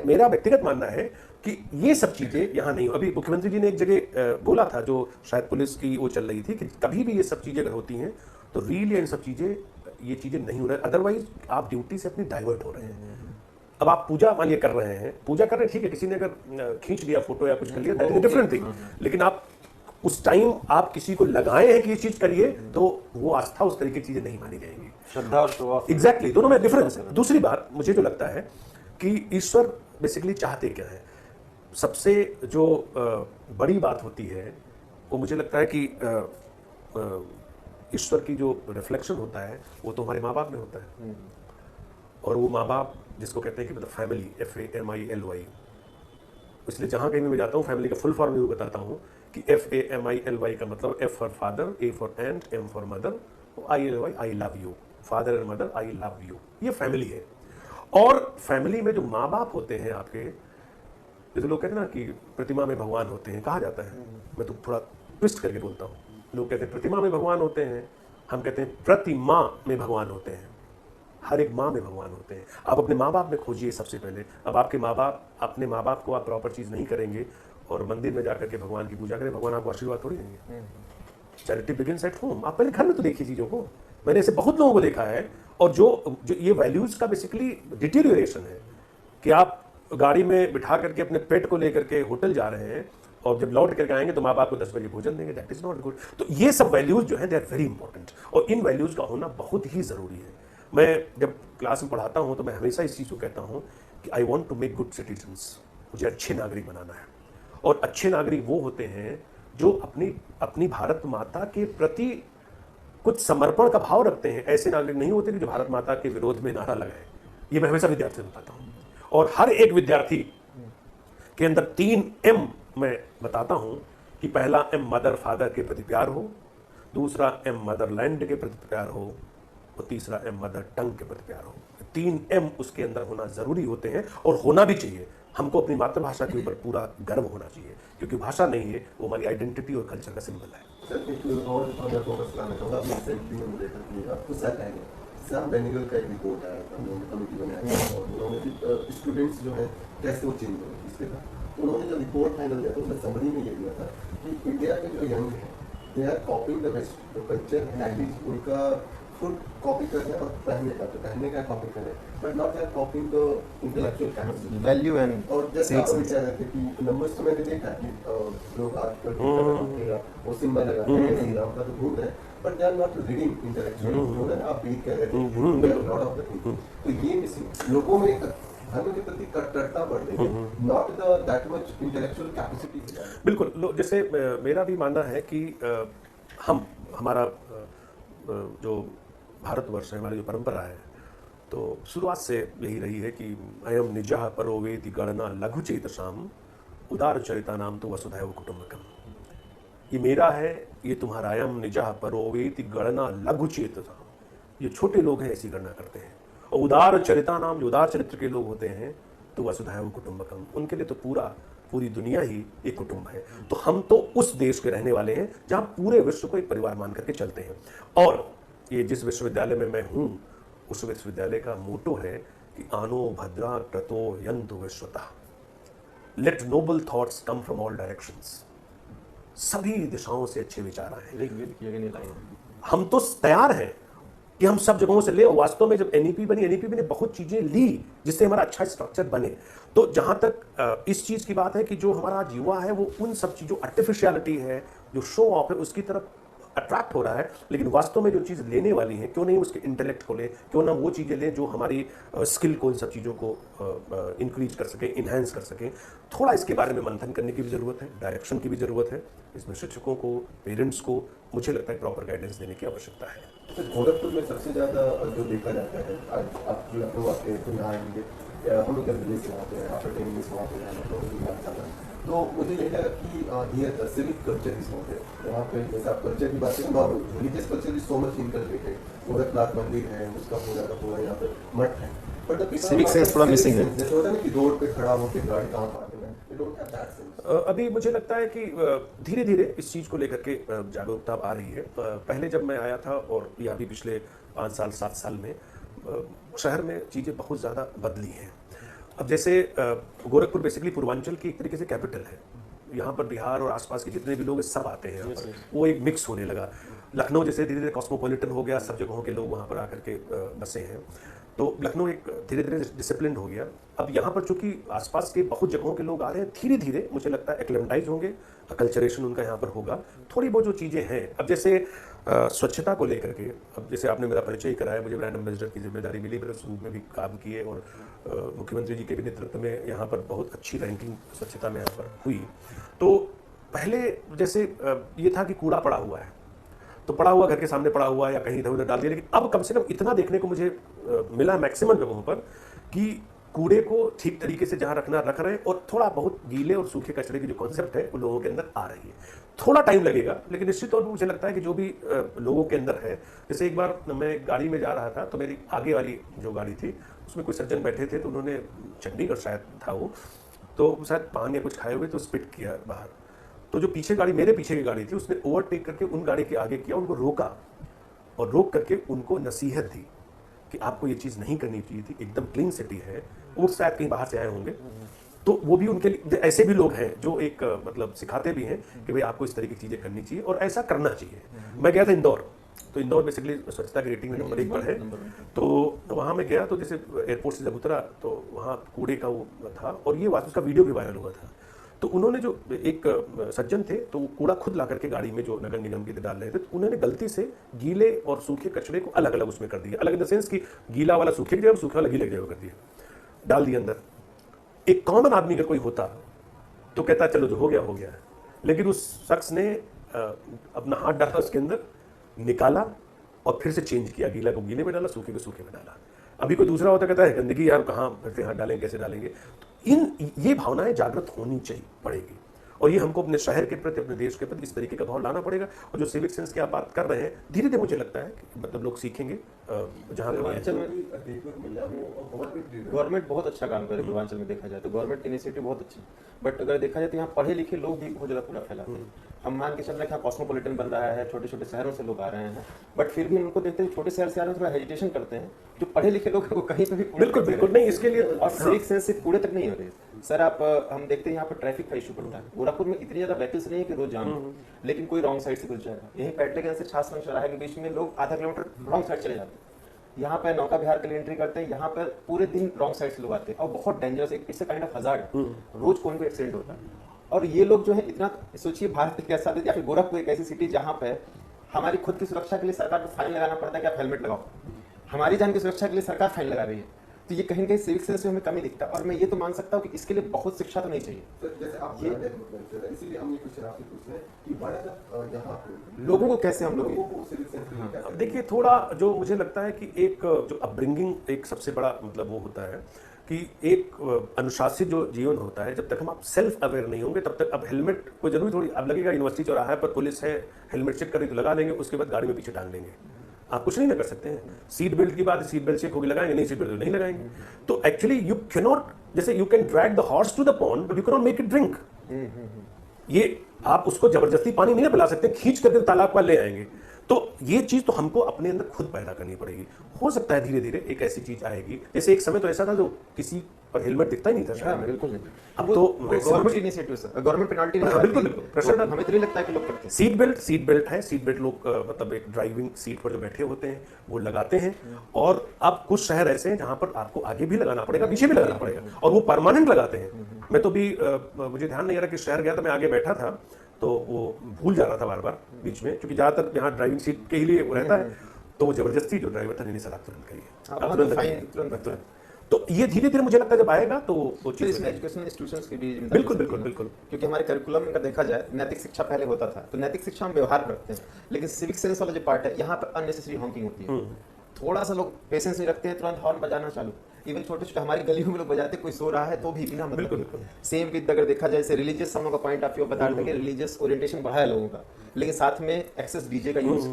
मेरा व्यक्तिगत मानना है कि ये सब चीज़ें यहाँ नहीं। अभी मुख्यमंत्री जी ने एक जगह बोला था, जो शायद पुलिस की वो चल रही थी, कि कभी भी ये सब चीज़ें अगर होती हैं तो रील या इन सब चीज़ें, ये चीज़ें नहीं हो रही, अदरवाइज आप ड्यूटी से अपनी डाइवर्ट हो रहे हैं। अब आप पूजा मान लिया कर रहे हैं, ठीक है, किसी ने अगर खींच लिया फोटो या कुछ कर लिया, दैट इज डिफरेंट थिंग। लेकिन आप उस टाइम आप किसी को लगाए हैं कि ये चीज करिए, तो वो आस्था उस तरीके की चीजें नहीं मानी जाएंगी। श्रद्धा और शो ऑफ, एग्जैक्टली, दोनों में डिफरेंस है। दूसरी बात मुझे जो लगता है कि ईश्वर बेसिकली चाहते क्या है, सबसे जो बड़ी बात होती है वो मुझे लगता है कि ईश्वर की जो रिफ्लेक्शन होता है वो तो हमारे माँ बाप में होता है। और वो माँ बाप जिसको कहते हैं कि मतलब फैमिली, FAMILY, इसलिए जहाँ कहीं भी मैं जाता हूँ फैमिली का फुल फॉर्म भी बताता हूँ कि FAMILY का मतलब F for father, A for ant, M for mother, ILY I love you, father and mother I love you, ये फैमिली है। और फैमिली में जो माँ बाप होते हैं आपके, जैसे लोग कहते हैं ना कि प्रतिमा में भगवान होते हैं, कहा जाता है, मैं तो थोड़ा ट्विस्ट करके बोलता हूँ, लोग कहते हैं प्रतिमा में भगवान होते हैं, हम कहते हैं प्रतिमा में भगवान होते हैं। हर एक माँ में भगवान होते हैं। आप अपने माँ बाप में खोजिए सबसे पहले। अब आपके माँ बाप, अपने माँ बाप को आप प्रॉपर चीज़ नहीं करेंगे और मंदिर में जाकर के भगवान की पूजा करें, भगवान आपको आशीर्वाद थोड़ी देंगे। Charity begins at home. आप पहले घर में तो देखिए चीज़ों को। मैंने ऐसे बहुत लोगों को देखा है, और जो ये वैल्यूज़ का बेसिकली डिटीरियोरेशन है कि आप गाड़ी में बिठा करके अपने पेट को लेकर के होटल जा रहे हैं, और जब लौट करके आएंगे तो माँ बाप को 10 बजे भोजन देंगे। That is not good. तो ये सब वैल्यूज़ जो हैं दे आर वेरी इंपॉर्टेंट, और इन वैल्यूज़ का होना बहुत ही ज़रूरी है। मैं जब क्लास में पढ़ाता हूँ तो मैं हमेशा इस चीज़ को कहता हूँ कि I want to make good citizens, मुझे अच्छे नागरिक बनाना है। और अच्छे नागरिक वो होते हैं जो अपनी भारत माता के प्रति कुछ समर्पण का भाव रखते हैं। ऐसे नागरिक नहीं होते कि जो भारत माता के विरोध में नारा लगाए। ये मैं हमेशा विद्यार्थी से बताता हूँ, और हर एक विद्यार्थी के अंदर 3 M मैं बताता हूँ कि पहला M मदर फादर के प्रति प्यार हो, दूसरा M मदरलैंड के प्रति प्यार हो, और तीसरा M मदर टंग के प्रति प्यार हो। 3 M उसके अंदर होना जरूरी होते हैं, और होना भी चाहिए। हमको अपनी मातृभाषा के ऊपर पूरा गर्व होना चाहिए, क्योंकि भाषा नहीं है वो हमारी आइडेंटिटी और कल्चर का सिंबल है। सर एक और अगर फोकस लाना चाहूँगा अपने सेल्फी में देखा कि आपको सर आएंगे सैम बेनिगल का एक रिपोर्ट आया था, उन्होंने कमेटी बनाया और उन्होंने भी स्टूडेंट्स जो है कैसे वो चेंज हो इसके बाद उन्होंने जो रिपोर्ट फाइनल दिया था उसमें समरी में ये दिया था कि इंडिया के जो यंग है they are copying the west culture language, उनका फुड कॉपी कर रहे हैं और पहनने का कॉपी कर रहे हैं, but not they are copying the intellectual capacity value and और जैसे आप क्या कहते हैं कि नंबर्स तो मैंने देखा कि लोग आजकल वो सिंबल लगाते हैं श्रीराम का तो घूम रहे हैं, but they are not reading intellectually, उन्होंने आप बीट कर रहे थे लॉट ऑफ द थिंग, तो ये मिसिंग लोगों में धर्म के प्रति कट्टरता बढ़ रही है, not the that much intellectual capacity. बिल्कुल, जैसे मेरा भी मानना है कि हमारा जो भारतवर्ष है, हमारी जो परंपरा है, तो शुरुआत से यही रही है कि अयम निजः परो वेति गणना लघु चेतसाम उदार चरिता नाम तो वसुधैव कुटुंबकम। ये मेरा है, ये तुम्हारा, अयम निजः परो वेति गणना लघु चेतसाम, ये छोटे लोग हैं ऐसी गणना करते हैं, और उदार चरिता नाम, जो उदार चरित्र के लोग होते हैं, तो वसुधैव कुटुंबकम, उनके लिए तो पूरी दुनिया ही एक कुटुंब है। तो हम तो उस देश के रहने वाले हैं जहां पूरे विश्व को एक परिवार मान करके चलते हैं। और ये जिस विश्वविद्यालय में मैं हूं, उस विश्वविद्यालय का मोटो है कि आनो भद्रा क्रतो यन्तु विश्वतः, let noble thoughts come from all directions. सभी दिशाओं से अच्छे विचार आए। हम तो तैयार हैं कि हम सब जगहों से ले, और वास्तव में जब एनईपी बनी, एनईपी ने बहुत चीजें ली जिससे हमारा अच्छा स्ट्रक्चर बने। तो जहां तक इस चीज की बात है कि जो हमारा आज युवा है वो उन सब चीजों, आर्टिफिशियलिटी है, जो शो ऑफ है, उसकी तरफ अट्रैक्ट हो रहा है, लेकिन वास्तव में जो चीज़ लेने वाली है, क्यों नहीं उसके इंटेलेक्ट को ले, क्यों ना वो चीज़ें ले जो हमारी स्किल को, इन सब चीज़ों को इंक्रीज कर सके, इन्हेंस कर सके। थोड़ा इसके बारे में मंथन करने की भी ज़रूरत है, डायरेक्शन की भी ज़रूरत है। इसमें शिक्षकों को, पेरेंट्स को, मुझे लगता है प्रॉपर गाइडेंस देने की आवश्यकता है। गोरखपुर में सबसे ज़्यादा जो देखा जाता है, आज आप जो लखनऊ आते हैं तो यहाँ आएंगे, हम लोग दिल्ली से आते हैं, आप ट्रेनिंग से आते हैं, तो मुझे ये लगा कि ये सिविक कल्चर इस होते हैं यहाँ पे, जैसे आप कल्चर की बात करें, normal religious culture is so much inculcated, Gorakhnath मंदिर है, उसका पूरा का पूरा यहाँ पे मठ है, बट सिविक सेंस थोड़ा मिसिंग है। जैसे होता है ना कि रोड पे खड़ा होकर गाड़ी कहाँ पार्किंग है, ये डोंट हैव दैट सेंस। अभी मुझे लगता है कि धीरे धीरे इस चीज़ को लेकर के जागरूकता आ रही है। पहले जब मैं आया था, और या अभी पिछले 5 साल 7 साल में शहर में चीज़ें बहुत ज़्यादा बदली हैं। अब जैसे गोरखपुर बेसिकली पूर्वांचल की एक तरीके से कैपिटल है, यहाँ पर बिहार और आसपास के जितने भी लोग सब आते हैं यहाँ पर, वो एक मिक्स होने लगा। लखनऊ जैसे धीरे धीरे कॉस्मोपॉलिटन हो गया, सब जगहों के लोग वहाँ पर आकर के बसे हैं, तो लखनऊ एक धीरे धीरे डिसिप्लिन हो गया। अब यहाँ पर चूंकि आसपास के बहुत जगहों के लोग आ रहे हैं, धीरे धीरे मुझे लगता है एक्लेमेटाइज होंगे, कल्चरेशन उनका यहाँ पर होगा। थोड़ी बहुत जो चीज़ें हैं, अब जैसे स्वच्छता को लेकर के, अब जैसे आपने मेरा परिचय कराया, मुझे ब्रांड एम्बेसडर की जिम्मेदारी मिली, मैंने उस रूप में भी काम किए, और मुख्यमंत्री जी के भी नेतृत्व में यहाँ पर बहुत अच्छी रैंकिंग स्वच्छता में यहाँ पर हुई। तो पहले जैसे ये था कि कूड़ा पड़ा हुआ है, तो पड़ा हुआ घर के सामने पड़ा हुआ या कहीं इधर उधर डाल दिया, लेकिन अब कम से कम इतना देखने को मुझे मिला मैक्सिमम जगहों पर कि कूड़े को ठीक तरीके से जहाँ रखना रख रहे हैं, और थोड़ा बहुत गीले और सूखे कचरे की जो कॉन्सेप्ट है वो लोगों के अंदर आ रही है। थोड़ा टाइम लगेगा, लेकिन निश्चित तौर पर मुझे लगता है कि जो भी लोगों के अंदर है, जैसे एक बार मैं गाड़ी में जा रहा था, तो मेरी आगे वाली जो गाड़ी थी उसमें कुछ सज्जन बैठे थे, तो उन्होंने चंडीगढ़ शायद था वो, तो शायद पान या कुछ खाए हुए तो स्पिट किया बाहर। तो जो पीछे गाड़ी, मेरे पीछे की गाड़ी थी, उसने ओवरटेक करके उन गाड़ी के आगे किया, उनको रोका, और रोक करके उनको नसीहत दी कि आपको ये चीज़ नहीं करनी चाहिए थी, एकदम क्लीन सिटी है। वो शायद कहीं बाहर से आए होंगे, तो वो भी उनके लिए ऐसे भी लोग हैं जो एक मतलब सिखाते भी हैं कि भाई आपको इस तरह की चीज़ें करनी चाहिए और ऐसा करना चाहिए। मैं गया था इंदौर, तो इंदौर बेसिकली स्वच्छता की रेटिंग में नंबर 1 पर है, तो वहाँ मैं गया, तो जैसे एयरपोर्ट से जब उतरा तो वहाँ कूड़े का वो था, और ये बात उसका वीडियो भी वायरल हुआ था। तो उन्होंने जो एक सज्जन थे, तो वो कूड़ा खुद ला करके गाड़ी में जो नगर निगम के डाल रहे थे, तो उन्होंने गलती से गीले और सूखे कचरे को अलग अलग उसमें कर दिया, अलग इन द सेंस कि गीला वाला सूखे की जगह, सूखा वाला गीले की जगह कर दिया, डाल दिया अंदर। एक कॉमन आदमी अगर कोई होता तो कहता चलो जो हो गया हो गया, लेकिन उस शख्स ने अपना हाथ डाला उसके अंदर, निकाला और फिर से चेंज किया, गीला को गीले में डाला, सूखे को सूखे में डाला। अभी कोई दूसरा होता कहता है गंदगी यार कहाँ फिर से हाथ डालेंगे, कैसे डालेंगे। ये भावनाएं जागृत होनी चाहिए पड़ेगी, और ये हमको अपने शहर के प्रति, अपने देश के प्रति इस तरीके का भाव लाना पड़ेगा। और जो सिविक सेंस की आप बात कर रहे हैं, धीरे धीरे मुझे लगता है कि मतलब लोग सीखेंगे, जहाँ पूर्वांचल में गवर्नमेंट बहुत अच्छा काम करे। पूर्वांचल में देखा जाए तो गवर्नमेंट की इनिशिएटिव बहुत अच्छी है, बट अगर देखा जाए तो यहाँ पढ़े लिखे लोग भी बहुत ज़्यादा पूरा फैलाते हैं। हम मान के चल रहे हैं कि कॉस्मोपॉलिटन बन रहा है, छोटे छोटे शहरों से लोग आ रहे हैं, बट फिर भी उनको देखते हुए छोटे शहर से आ रहे हैं थोड़ा हेजिटेशन करते हैं। जो पढ़े लिखे लोग हैं वो कहीं पे भी बिल्कुल बिल्कुल नहीं, इसके लिए और सिविक सेंस सिर्फ कूड़े तक नहीं हो रहे सर। आप हम देखते हैं यहाँ पर ट्रैफिक का इशू पड़ता है। गोरखपुर में इतनी ज्यादा व्हीकल्स नहीं है कि रोज जाम हो, लेकिन कोई रॉन्ग साइड से घुस जाएगा। यही पैटलेगंज से छासवंश चौराहे के बीच में लोग आधा किलोमीटर रॉन्ग साइड चले जाते हैं। यहाँ पे नौका विहार के लिए एंट्री करते हैं, यहाँ पर पूरे दिन रॉन्ग साइड से लोग आते हैं और बहुत dangerous, it's a kind of hazard. रोज कोई कोई एक्सीडेंट होता है। और ये लोग जो है इतना सोचिए, भारत एक ऐसा देश या फिर गोरखपुर एक ऐसी सिटी जहाँ पे हमारी खुद की सुरक्षा के लिए सरकार को फाइन लगाना पड़ता है कि आप हेलमेट लगाओ। हमारी जान की सुरक्षा के लिए सरकार फाइन लगा रही है। तो ये कहीं ना कहीं सिविक सेंस में हमें कमी दिखता है। और मैं ये तो मान सकता हूँ कि इसके लिए बहुत शिक्षा तो नहीं चाहिए। सर जैसे आप इसीलिए हम ये क्वेश्चन आपसे पूछ रहे हैं कि बड़ा यहाँ लोगों को कैसे हम लोग सिविक सेंस अब देखिए, थोड़ा जो मुझे लगता है कि एक जो अपब्रिंगिंग एक सबसे बड़ा मतलब वो होता है कि एक अनुशासित जो जीवन होता है, जब तक हम आप सेल्फ अवेयर नहीं होंगे तब तक अब हेलमेट को जरूरी थोड़ी अब लगेगा यूनिवर्सिटी चौराहे पर पुलिस है हेलमेट चेक करें तो लगा देंगे, उसके बाद गाड़ी में पीछे टांग देंगे। आप कुछ नहीं ना कर सकते हैं। सीट बेल्ट की बात है, सीट बेल्ट चेक होगी लगाएंगे, नहीं सीट बेल्ट नहीं लगाएंगे। तो एक्चुअली यू कैन नॉट, जैसे you can drag the horse to the pond but you can not make it drink. ये आप उसको जबरदस्ती पानी नहीं पिला सकते, खींच करके तालाब पर ले आएंगे। तो ये चीज तो हमको अपने अंदर खुद पैदा करनी पड़ेगी। हो सकता है धीरे धीरे एक ऐसी चीज आएगी, जैसे एक समय तो ऐसा था जो किसी पर हेलमेट दिखता ही नहीं था शायद। बिल्कुल नहीं। अब तो government initiative sir, government penalty नहीं, बिल्कुल बिल्कुल प्रेशर हमें तो नहीं लगता है कि लोग करते हैं। सीट बेल्ट है, सीट बेल्ट लोग मतलब एक ड्राइविंग सीट पर जो बैठे होते हैं वो लगाते हैं। और अब कुछ शहर ऐसे हैं जहां पर आपको आगे भी लगाना पड़ेगा, पीछे भी लगाना पड़ेगा, और वो परमानेंट लगाते हैं। मैं तो भी मुझे ध्यान नहीं आ रहा कि शहर गया था, मैं आगे बैठा था तो वो भूल जा रहा था बार बार बीच में, क्योंकि ज्यादातर यहाँ ड्राइविंग सीट के ही लिए वो रहता है। तो वो जबरदस्ती जो ड्राइवर था नहीं सर आप तुरंत करिए। तो ये धीरे धीरे मुझे लगता है जब आएगा तो वो चीज एजुकेशनल इंस्टीट्यूशंस की भी बिल्कुल बिल्कुल बिल्कुल, क्योंकि हमारे करिकुलम में अगर देखा जाए नैतिक शिक्षा पहले होता था, तो नैतिक शिक्षा हम व्यवहार करते हैं, लेकिन सिविक सेंस वाला जो पार्ट है यहाँ पर अननेसेसरी हॉकिंग होती है। थोड़ा सा लोग पेशेंस नहीं रखते हैं, तुरंत हॉर्न बजाना चालू। इवन छोटे छोटे हमारी गलियों में लोग बजाते, कोई सो रहा है तो भी बिना मतलब। सेम विद अगर देखा जाए जैसे रिलीजियस, हम लोग का पॉइंट ऑफ व्यू बता रहे थे कि रिलीजियस ओरिएंटेशन बढ़ा है लोगों का, लेकिन साथ में एक्सेस डीजे का यूज,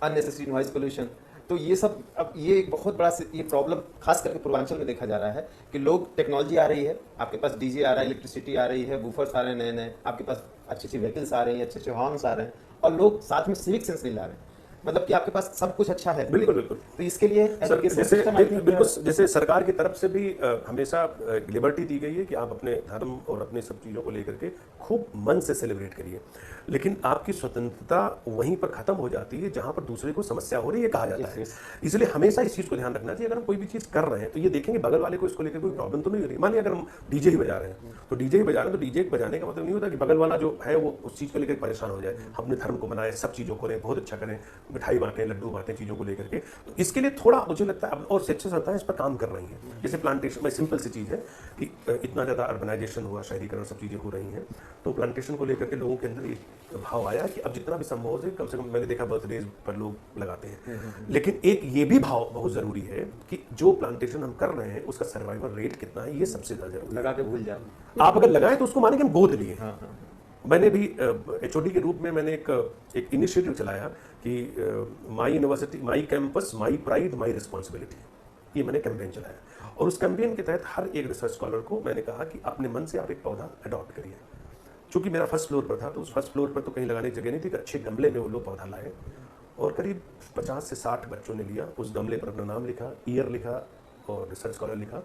अननेसेसरी नॉइज पोल्यूशन। तो ये सब अब ये एक बहुत बड़ा ये प्रॉब्लम खास करके पूर्वांचल में देखा जा रहा है कि लोग, टेक्नोलॉजी आ रही है, आपके पास डीजे आ रहा है, इलेक्ट्रिसिटी आ रही है, बूफर्स आ रहे हैं नए नए, आपके पास अच्छी अच्छी व्हीकल्स आ रही हैं, अच्छे अच्छे हॉर्न्स आ रहे हैं, और लोग साथ में सिविक सेंस नहीं ला रहे हैं। मतलब कि आपके पास सब कुछ अच्छा है। बिल्कुल बिल्कुल। तो इसके लिए जैसे सरकार की तरफ से भी हमेशा लिबर्टी दी गई है कि आप अपने धर्म और अपने सब चीज़ों को लेकर के खूब मन से सेलिब्रेट करिए, लेकिन आपकी स्वतंत्रता वहीं पर खत्म हो जाती है जहां पर दूसरे को समस्या हो रही है कहा जाता है। इसलिए हमेशा इस चीज़ को ध्यान रखना चाहिए। अगर हम कोई भी चीज़ कर रहे हैं तो ये देखेंगे बगल वाले को इसको लेकर कोई प्रॉब्लम तो नहीं हो रही। मान लिया अगर हम डीजे ही बजा रहे हैं तो डीजे ही बजा रहे हैं, तो डीजे बजाने का मतलब नहीं होता कि बगल वाला जो है वो उस चीज़ को लेकर परेशान हो जाए। अपने धर्म को मनाएं, सब चीज़ों को बहुत अच्छा करें, मिठाई बांटें, लड्डू बातें चीज़ों को लेकर के। तो इसके लिए थोड़ा मुझे लगता है और शिक्षा संस्थाएं इस पर काम कर रही हैं। जैसे प्लांटेशन में सिंपल सी चीज़ है कि इतना ज़्यादा अर्बनाइजेशन हुआ, शहरीकरण, सब चीज़ें हो रही हैं, तो प्लांटेशन को लेकर के लोगों के अंदर एक भाव आया कि अब जितना भी संभव हो कम से कम, मैंने देखा बर्थडेज पर लोग लगाते हैं। लेकिन एक ये भी भाव बहुत ज़रूरी है कि जो प्लांटेशन हम कर रहे हैं उसका सर्वाइवल रेट कितना है, ये सबसे ज़्यादा जरूरी। लगा के भूल जाए, आप अगर लगाएं तो उसको माने कि हम गोद लिए। मैंने भी HOD के रूप में मैंने एक इनिशिएटिव चलाया कि माई university, my campus, my pride, my responsibility, ये मैंने कैंपेन चलाया। और उस कैंपेन के तहत हर एक रिसर्च स्कॉलर को मैंने कहा कि अपने मन से आप एक पौधा अडॉप्ट करिए। चूंकि मेरा फर्स्ट फ्लोर पर था तो उस फर्स्ट फ्लोर पर तो कहीं लगाने की जगह नहीं थी, अच्छे गमले में वो लोग पौधा लाए और करीब 50 से 60 बच्चों ने लिया। उस गमले पर अपना नाम लिखा, ईयर लिखा और रिसर्च स्कॉलर लिखा,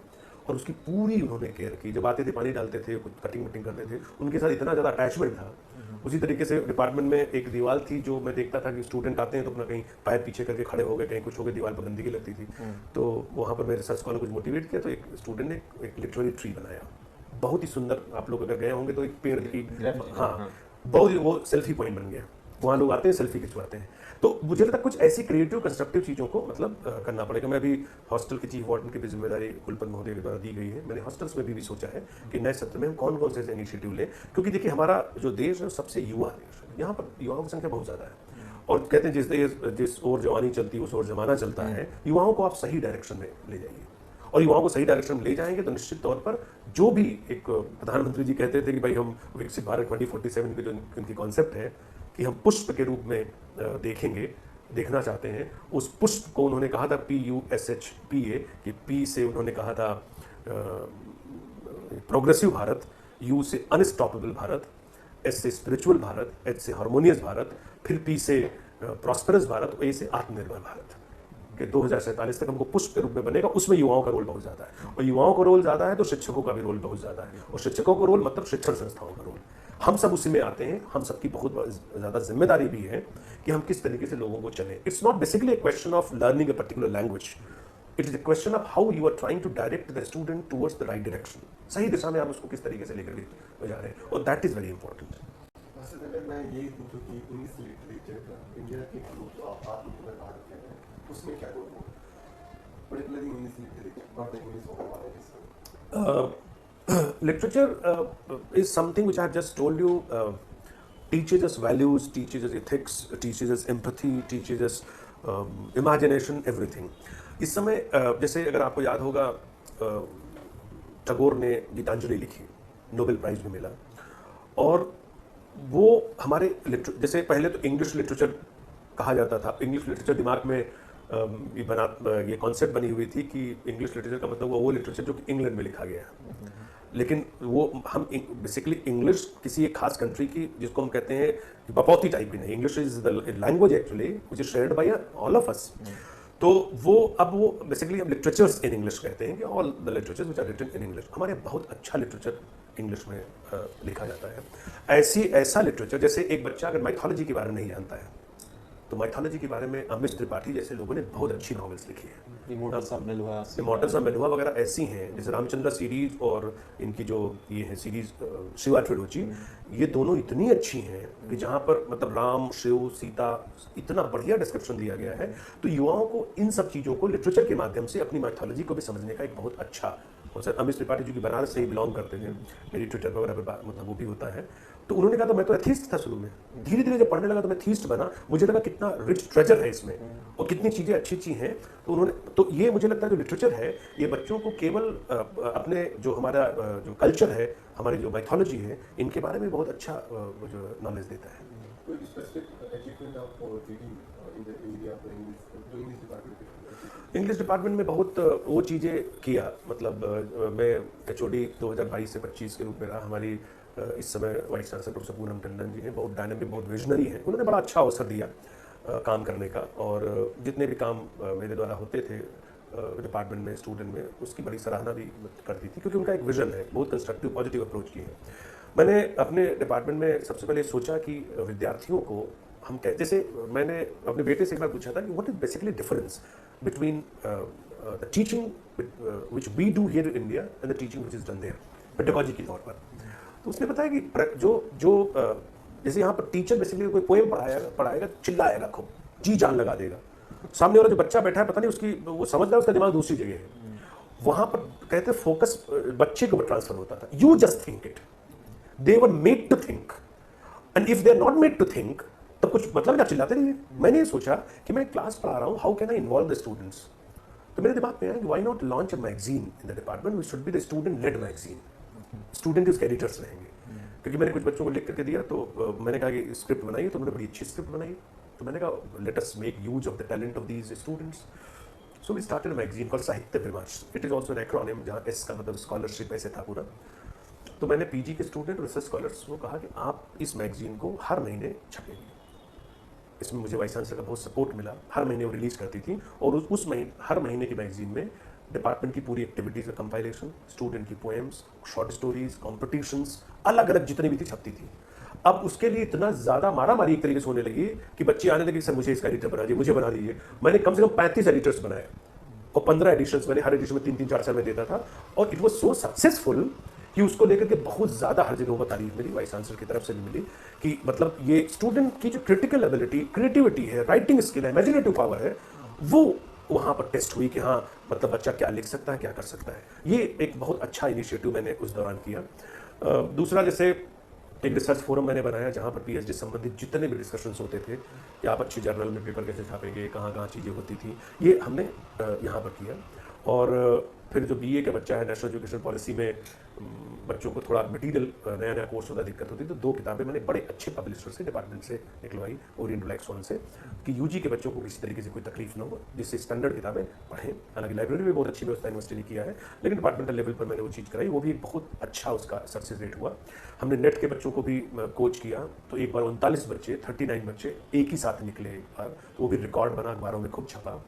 और उसकी पूरी उन्होंने केयर की। जब आते थे पानी डालते थे, कुछ कटिंग वटिंग करते थे, उनके साथ इतना ज़्यादा अटैचमेंट था। उसी तरीके से डिपार्टमेंट में एक दीवार थी जो मैं देखता था कि स्टूडेंट आते हैं तो अपना कहीं पैर पीछे करके खड़े हो गए, कहीं कुछ हो गए, दीवार पर गंदगी लगती थी। तो वहाँ पर मैं रिसर्च स्कॉलर कुछ मोटिवेट किया, तो एक स्टूडेंट ने एक लिटरेरी ट्री बनाया, बहुत ही सुंदर। आप लोग अगर गए होंगे तो एक पेड़ की, हाँ, बहुत वो सेल्फी पॉइंट बन गया। वहाँ लोग आते हैं, सेल्फी खिंचवाते हैं। तो मुझे लगता है कुछ ऐसी क्रिएटिव कंस्ट्रक्टिव चीज़ों को मतलब करना पड़ेगा। मैं अभी हॉस्टल के चीफ वार्डन की भी जिम्मेदारी कुलपति महोदय के द्वारा दी गई है। मैंने हॉस्टल्स में भी सोचा है कि नए सत्र में हम कौन कौन से ऐसे इनिशिएटिव लें, क्योंकि देखिए हमारा जो देश है सबसे युवा देश है, यहाँ पर युवाओं की संख्या बहुत ज़्यादा है। और कहते हैं जिस ओर जवानी चलती है उस ओर जमाना चलता है। युवाओं को आप सही डायरेक्शन में ले जाइए, और युवाओं को सही डायरेक्शन में ले जाएंगे तो निश्चित तौर पर जो भी एक प्रधानमंत्री जी कहते थे कि भाई हम विकसित भारत 2047 के जो उनकी कॉन्सेप्ट है कि हम पुष्प के रूप में देखेंगे, देखना चाहते हैं, उस पुष्प को उन्होंने कहा था PUSHPA, कि P से उन्होंने कहा था प्रोग्रेसिव भारत, U से अनस्टॉपेबल भारत, S से स्पिरिचुअल भारत, H से हार्मोनियस भारत, फिर P से प्रॉस्पेरस भारत, A से आत्मनिर्भर भारत, कि 2047 तक हमको पुष्प के रूप में बनेगा। उसमें युवाओं का रोल बहुत ज़्यादा है, और युवाओं का रोल ज़्यादा है तो शिक्षकों का भी रोल बहुत ज़्यादा है, और शिक्षकों का रोल मतलब शिक्षण संस्थाओं का रोल। हम सब उसी में आते हैं। हम सबकी बहुत ज़्यादा जिम्मेदारी भी है कि हम किस तरीके से लोगों को चलें। It's not basically a question of learning a particular language. It is a question of how you are trying to direct the student towards the right direction. सही दिशा में आप उसको किस तरीके से लेकर के जा रहे हैं, और that is very important. अगर मैं यही पूछूं कि इंग्लिश लिटरेचर इंडिया के ग्रुप आप लोग में भारत के हैं, उसमें क्या रोल है, particularly English literature, not the English oral Literature is something which I have just told you, teaches us values, teaches us ethics, teaches us empathy, teaches us imagination, everything. इस समय जैसे अगर आपको याद होगा, टैगोर ने गीतांजलि लिखी, नोबेल प्राइज भी मिला, और वो हमारे जैसे पहले तो इंग्लिश लिटरेचर कहा जाता था। इंग्लिश लिटरेचर दिमाग में ये कॉन्सेप्ट बनी हुई थी कि इंग्लिश लिटरेचर का मतलब वो लिटरेचर जो कि इंग्लैंड में लिखा गया है। लेकिन वो हम बेसिकली इंग्लिश किसी एक खास कंट्री की, जिसको हम कहते हैं बपौती टाइप की नहीं, English is the language actually which is shared by all of us. तो वो अब वो बेसिकली हम लिटरेचर्स इन इंग्लिश कहते हैं कि all the literatures which are written in English. हमारे बहुत अच्छा लिटरेचर इंग्लिश में लिखा जाता है। ऐसा लिटरेचर, जैसे एक बच्चा अगर माइथोलॉजी के बारे में नहीं जानता है, तो माइथोलॉजी के बारे में अमित त्रिपाठी जैसे लोगों ने बहुत अच्छी नॉवेल्स लिखी है। Immortals of Meluha, immortals of Meluha वगैरह ऐसी हैं, जैसे रामचंद्र सीरीज और इनकी जो ये है सीरीज शिवा ट्रिलोजी, ये दोनों इतनी अच्छी हैं कि जहाँ पर मतलब राम, शिव, सीता, इतना बढ़िया डिस्क्रिप्शन दिया गया है। तो युवाओं को इन सब चीज़ों को लिटरेचर के माध्यम से अपनी माइथोलॉजी को भी समझने का एक बहुत अच्छा, और सर अमित त्रिपाठी जो कि बनारस से ही बिलोंग करते हैं, मेरी ट्विटर वगैरह पर मतलब वो भी होता है। तो उन्होंने कहा था मैं तो एथीस्ट था शुरू में, धीरे धीरे जब पढ़ने लगा तो मैं थीस्ट बना, मुझे लगा कितना रिच ट्रेजर है इसमें और कितनी चीज़ें अच्छी अच्छी हैं। तो उन्होंने, तो ये मुझे लगता है जो लिटरेचर है ये बच्चों को केवल अपने जो हमारा जो कल्चर है, हमारी जो माइथोलॉजी है, इनके बारे में बहुत अच्छा जो नॉलेज देता है। इंग्लिश डिपार्टमेंट में बहुत वो चीज़ें किया, मतलब मैं HOD 2022 से 25 के रूप में रहा। हमारी इस समय vice chancellor professor Poonam Tandon ji हैं, बहुत डायनेमिक, बहुत विजनरी हैं। उन्होंने बड़ा अच्छा अवसर दिया काम करने का, और जितने भी काम मेरे द्वारा होते थे डिपार्टमेंट में, स्टूडेंट में, उसकी बड़ी सराहना भी करती थी, क्योंकि उनका एक विजन है, बहुत कंस्ट्रक्टिव पॉजिटिव अप्रोच की है। मैंने अपने डिपार्टमेंट में सबसे पहले सोचा कि विद्यार्थियों को हम जैसे मैंने अपने बेटे से एक बार पूछा था कि what is basically difference between the teaching which we do here in India and the teaching which is done there pedagogy के तौर पर। तो उसने बताया कि जो जैसे यहाँ पर टीचर बेसिकली कोई पोएम पढ़ाएगा, चिल्लाएगा, खूब जी जान लगा देगा, सामने वाला जो बच्चा बैठा है पता नहीं उसकी वो समझ रहा है, उसका दिमाग दूसरी जगह है। वहाँ पर कहते हैं फोकस बच्चे के ऊपर ट्रांसफर होता था। You just think it, they were made to think, and if they are not made to think तो कुछ मतलब नहीं, आप चिल्लाते रहिए। मैंने ये सोचा कि मैं क्लास पढ़ा रहा हूँ, how can I involve the students. तो मेरे दिमाग में आया कि why not launch a magazine in the department which should be the student led magazine. Student उसके एडिटर्स रहेंगे, क्योंकि मैंने कुछ बच्चों को लिख करके दिया, तो मैंने कहा कि स्क्रिप्ट बनाई, तो उन्होंने बड़ी अच्छी स्क्रिप्ट बनाई। तो मैंने कहा let us make use of the talent of these students. So we started a magazine called Sahitya Vimarsh. It is also an acronym, जहाँ एस का मतलब स्कॉलरशिप ऐसे था पूरा। तो मैंने PG के स्टूडेंट, रिसर्च स्कॉलर्स को कहा कि आप इस मैगजीन को हर महीने छपेंगे। इसमें मुझे वाइस चांसलर का बहुत सपोर्ट मिला। हर महीने वो रिलीज करती थी, और उस महीने हर महीने की मैगजीन में डिपार्टमेंट की पूरी एक्टिविटीज का कंपाइलेशन, स्टूडेंट की पोएम्स, शॉर्ट स्टोरीज, कॉम्पिटिशंस, अलग अलग जितनी भी थी छपती थी। अब उसके लिए इतना ज़्यादा मारामारी एक तरीके से होने लगी कि बच्चे आने लगे, सर मुझे इसका एडिटर बना दीजिए, मुझे बना दीजिए। मैंने कम से कम 35 एडिटर्स बनाए, और 15 एडिशंस मैंने हर एडिशन में 3-3, 4 में देता था। और इट वॉज सो सक्सेसफुल कि उसको लेकर के बहुत ज़्यादा हर जगह पर तारीफ मिली, वाइस चांसलर की तरफ से भी मिली, कि मतलब ये स्टूडेंट की जो क्रिटिकल एबिलिटी, क्रिएटिविटी है, राइटिंग स्किल है, इमेजिनेटिव पावर है, वो वहाँ पर टेस्ट हुई कि हाँ मतलब बच्चा क्या लिख सकता है, क्या कर सकता है। ये एक बहुत अच्छा इनिशिएटिव मैंने उस दौरान किया। दूसरा, जैसे एक रिसर्च फोरम मैंने बनाया, जहाँ पर PhD संबंधित जितने भी डिस्कशंस होते थे कि आप अच्छी जर्नल में पेपर कैसे छापेंगे, कहाँ कहाँ चीज़ें होती थी, ये हमने यहाँ पर किया। और फिर जो बीए का बच्चा है, नेशनल एजुकेशन पॉलिसी में बच्चों को थोड़ा मटेरियल नया नया कोर्स होता दिक्कत होती, तो 2 किताबें मैंने बड़े अच्छे पब्लिशर से, डिपार्टमेंट से निकलवाई, ओरिएंट ब्लैक स्वान से, कि यूजी के बच्चों को किसी तरीके से कोई तकलीफ ना हो, जिससे स्टैंडर्ड किताबें पढ़ें। हालांकि लाइब्रेरी भी बहुत अच्छी व्यवस्था यूनिवर्सिटी ने किया है, लेकिन डिपार्टमेंटल लेवल पर मैंने वो चीज़ कराई, वो भी एक बहुत अच्छा उसका सक्सेस रेट हुआ। हमने नेट के बच्चों को भी कोच किया, तो एक बार 39 बच्चे, 39 बच्चे एक ही साथ निकले एक बार, तो वो भी रिकॉर्ड बना, अखबारों में खूब छपा।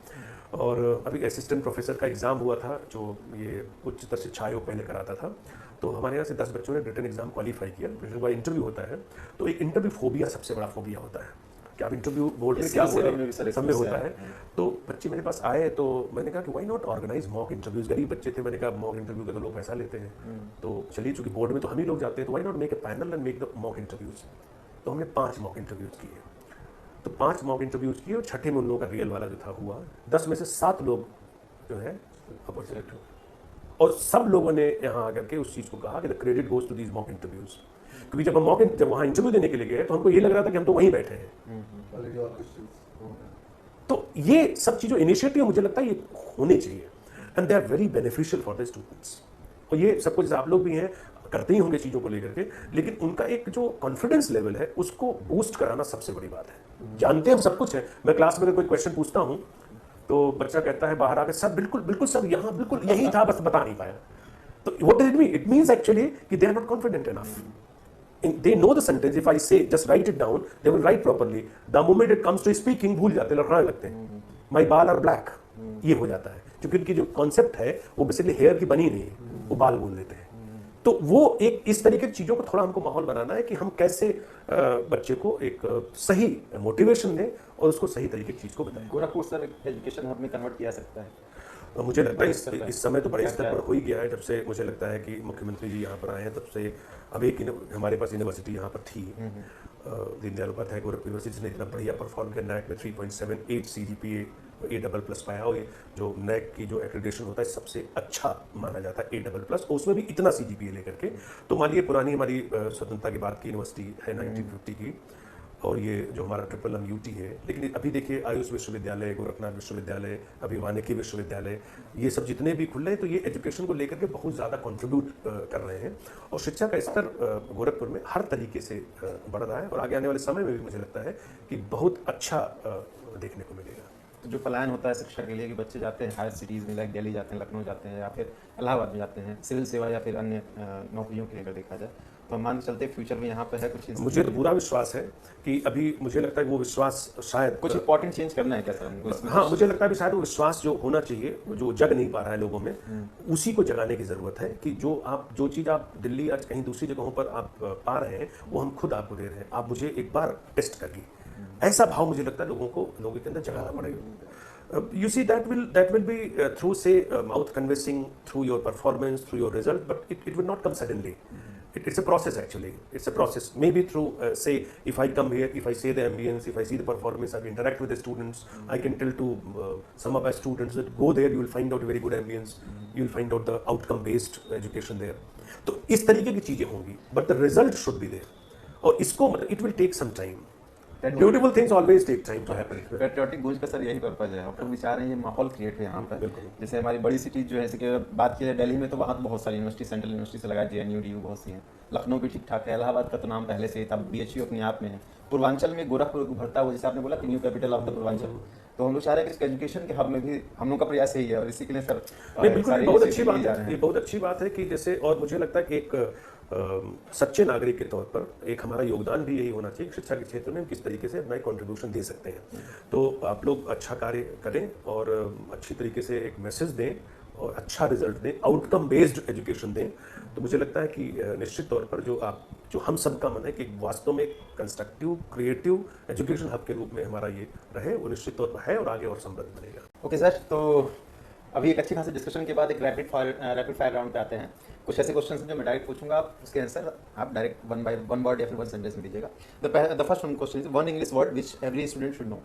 और अभी असिस्टेंट प्रोफेसर का एग्ज़ाम हुआ था, जो ये उच्चतर शिक्षा आयोग पहले कराता था, तो हमारे यहाँ से 10 बच्चों ने रिटन एग्जाम क्वालिफाई किया। फिर जब इंटरव्यू होता है, तो एक इंटरव्यू फोबिया सबसे बड़ा फोबिया होता है कि आप इंटरव्यू बोर्ड में क्या हो रहा है, सब में होता है। तो बच्चे मेरे पास आए, तो मैंने कहा कि why not organise mock interviews. गरीब बच्चे थे, मैंने कहा मॉक इंटरव्यू का तो लोग पैसा लेते हैं, तो चलिए चूंकि बोर्ड में तो हम ही लोग जाते हैं, तो why not make a panel and make the mock interviews. तो हमने 5 मॉक इंटरव्यूज किए, तो 5 मॉक इंटरव्यूज किए, और छठे में उन लोगों का रियल वाला जो था हुआ। 10 में से 7 लोग जो है अपॉर्चुनिटी, और सब लोगों ने यहाँ आकर के उस चीज़ को कहा कि the credit goes to these mock interviews. क्योंकि जब हम जब वहाँ इंटरव्यू देने के लिए गए, तो हमको ये लग रहा था कि हम तो वहीं बैठे हैं। तो ये सब चीज़ों इनिशिएटिव मुझे लगता है ये होने चाहिए, and they are very beneficial for the students. और ये सब कुछ आप लोग भी हैं, करते ही होंगे चीज़ों को लेकर के, लेकिन उनका एक जो कॉन्फिडेंस लेवल है उसको बूस्ट कराना सबसे बड़ी बात है। जानते हैं हम सब कुछ है, मैं क्लास में अगर कोई क्वेश्चन पूछता हूँ, तो बच्चा कहता है बाहर आकर, सर बिल्कुल बिल्कुल सर, यहाँ बिल्कुल यही था, बस बता नहीं पाया। तो what does it mean? It means actually कि they are not confident enough. They know the sentence. If I say just write it down, they will write properly. The moment it comes to speaking, भूल जाते, लड़खड़ाने लगते हैं। My बाल are black, ये हो जाता है, क्योंकि उनकी जो कॉन्सेप्ट है वो बेसिकली हेयर की बनी नहीं है, वो बाल बोल देते हैं। तो वो एक इस तरीके की चीज़ों को थोड़ा हमको माहौल बनाना है कि हम कैसे बच्चे को एक सही मोटिवेशन दें और उसको सही तरीके की चीज़ को बताएं। गोरखपुर सर एजुकेशन हब में कन्वर्ट किया सकता है। मुझे लगता है इस समय तो बड़े स्तर पर हो ही गया है। जब से मुझे लगता है कि मुख्यमंत्री जी यहाँ पर आए हैं, तब से अब एक हमारे पास यूनिवर्सिटी यहाँ पर थी, दीनदयाल उपाध्याय गोरखपुर यूनिवर्सिटी ने इतना बढ़िया परफॉर्म किया, नैक में 3.78 CGPA A++ पाया, और ये जो नैक की जो एक्रेडिटेशन होता है सबसे अच्छा माना जाता है A++, और उसमें भी इतना CGPA लेकर के। तो मान लीजिए पुरानी हमारी स्वतंत्रता के बाद की यूनिवर्सिटी है 1950 की, और ये जो हमारा ट्रिपल UT है, लेकिन अभी देखिए आयुष विश्वविद्यालय, गोरखनाथ विश्वविद्यालय, अभी वानिकी विश्वविद्यालय, ये सब जितने भी खुल रहे हैं, तो ये एजुकेशन को लेकर के बहुत ज़्यादा कंट्रीब्यूट कर रहे हैं, और शिक्षा का स्तर गोरखपुर में हर तरीके से बढ़ रहा है, और आगे आने वाले समय में भी मुझे लगता है कि बहुत अच्छा देखने को मिलेगा। तो जो पलायन होता है शिक्षा के लिए कि बच्चे जाते हैं हायर सिटीज़ में, लाइक दिल्ली जाते हैं, लखनऊ जाते हैं, या फिर इलाहाबाद में जाते हैं सिविल सेवा या फिर अन्य नौकरियों के लिए अगर देखा जाए, तो हम मान के चलते फ्यूचर में यहाँ पे है कुछ। मुझे तो पूरा विश्वास है कि अभी मुझे लगता है वो विश्वास शायद कुछ इंपॉर्टेंट चेंज करना है क्या सर हमको? हाँ, मुझे लगता है कि शायद वो विश्वास जो होना चाहिए, जो जग नहीं पा रहा है लोगों में, उसी को जगाने की ज़रूरत है कि जो चीज़ आप दिल्ली या कहीं दूसरी जगहों पर आप पा रहे हैं, वो हम खुद आपको दे रहे हैं, आप मुझे एक बार टेस्ट करिए। ऐसा भाव मुझे लगता है लोगों के अंदर जगाना पड़ेगा। You see, that will be through, say, mouth convincing, through your performance, through your result, but it will not come suddenly. It's a process actually. It's a process. Maybe through, say, if I come here, if I say the ambience, if I see the performance, I interact with the students, I can tell to some of my students that go there, you will find out a very good ambience, you will find out the outcome-based education there. तो इस तरीके की चीजें होंगी, but the result should be there. और इसको मतलब it will take some time. Beautiful things always take time to happen. Patriotic गूंज का सर यही पर्पज है, हम लोग विचार रहे हैं ये माहौल क्रिएट हो यहाँ पर। जैसे हमारी बड़ी सिटी जो है, जैसे कि बात की जाए दिल्ली में, तो वहाँ तो बहुत सारी यूनिवर्सिटी, सेंट्रल यूनिवर्सिटी से लगा, JNU, DU बहुत सी हैं, लखनऊ भी ठीक ठाक है, इलाहाबाद का तो नाम पहले से ही था, BHU अपने आप में है, पूर्वांचल में गोरखपुर उभरता हुआ, जैसे आपने बोला कि new capital of the Purvanchal, तो हम लोग चाह रहे हैं कि एजुकेशन के हब में भी हम लोग का प्रयास यही है, और इसी के लिए सर बिल्कुल बहुत अच्छी बात है, ये बहुत अच्छी बात है कि जैसे, और मुझे लगता है कि एक सच्चे नागरिक के तौर पर एक हमारा योगदान भी यही होना चाहिए, शिक्षा के क्षेत्र में हम किस तरीके से अपना कंट्रीब्यूशन दे सकते हैं। तो आप लोग अच्छा कार्य करें और अच्छी तरीके से एक मैसेज दें और अच्छा रिजल्ट दें, आउटकम बेस्ड एजुकेशन दें। तो मुझे लगता है कि निश्चित तौर पर जो हम सबका मन है कि वास्तव में कंस्ट्रक्टिव क्रिएटिव एजुकेशन हब के रूप में हमारा ये रहे, वो निश्चित तौर पर है और आगे और समृद्ध बनेगा। ओके सर, तो अभी एक अच्छी खासी डिस्कशन के बाद एक रैपिड फायर राउंड पे आते हैं। कुछ ऐसे क्वेश्चन हैं जो मैं डायरेक्ट पूछूंगा, आप उसके आंसर आप डायरेक्ट वन वर्ड या फिर वन सेंटेंस में दीजिएगा। The first one question is one English word which every student should know.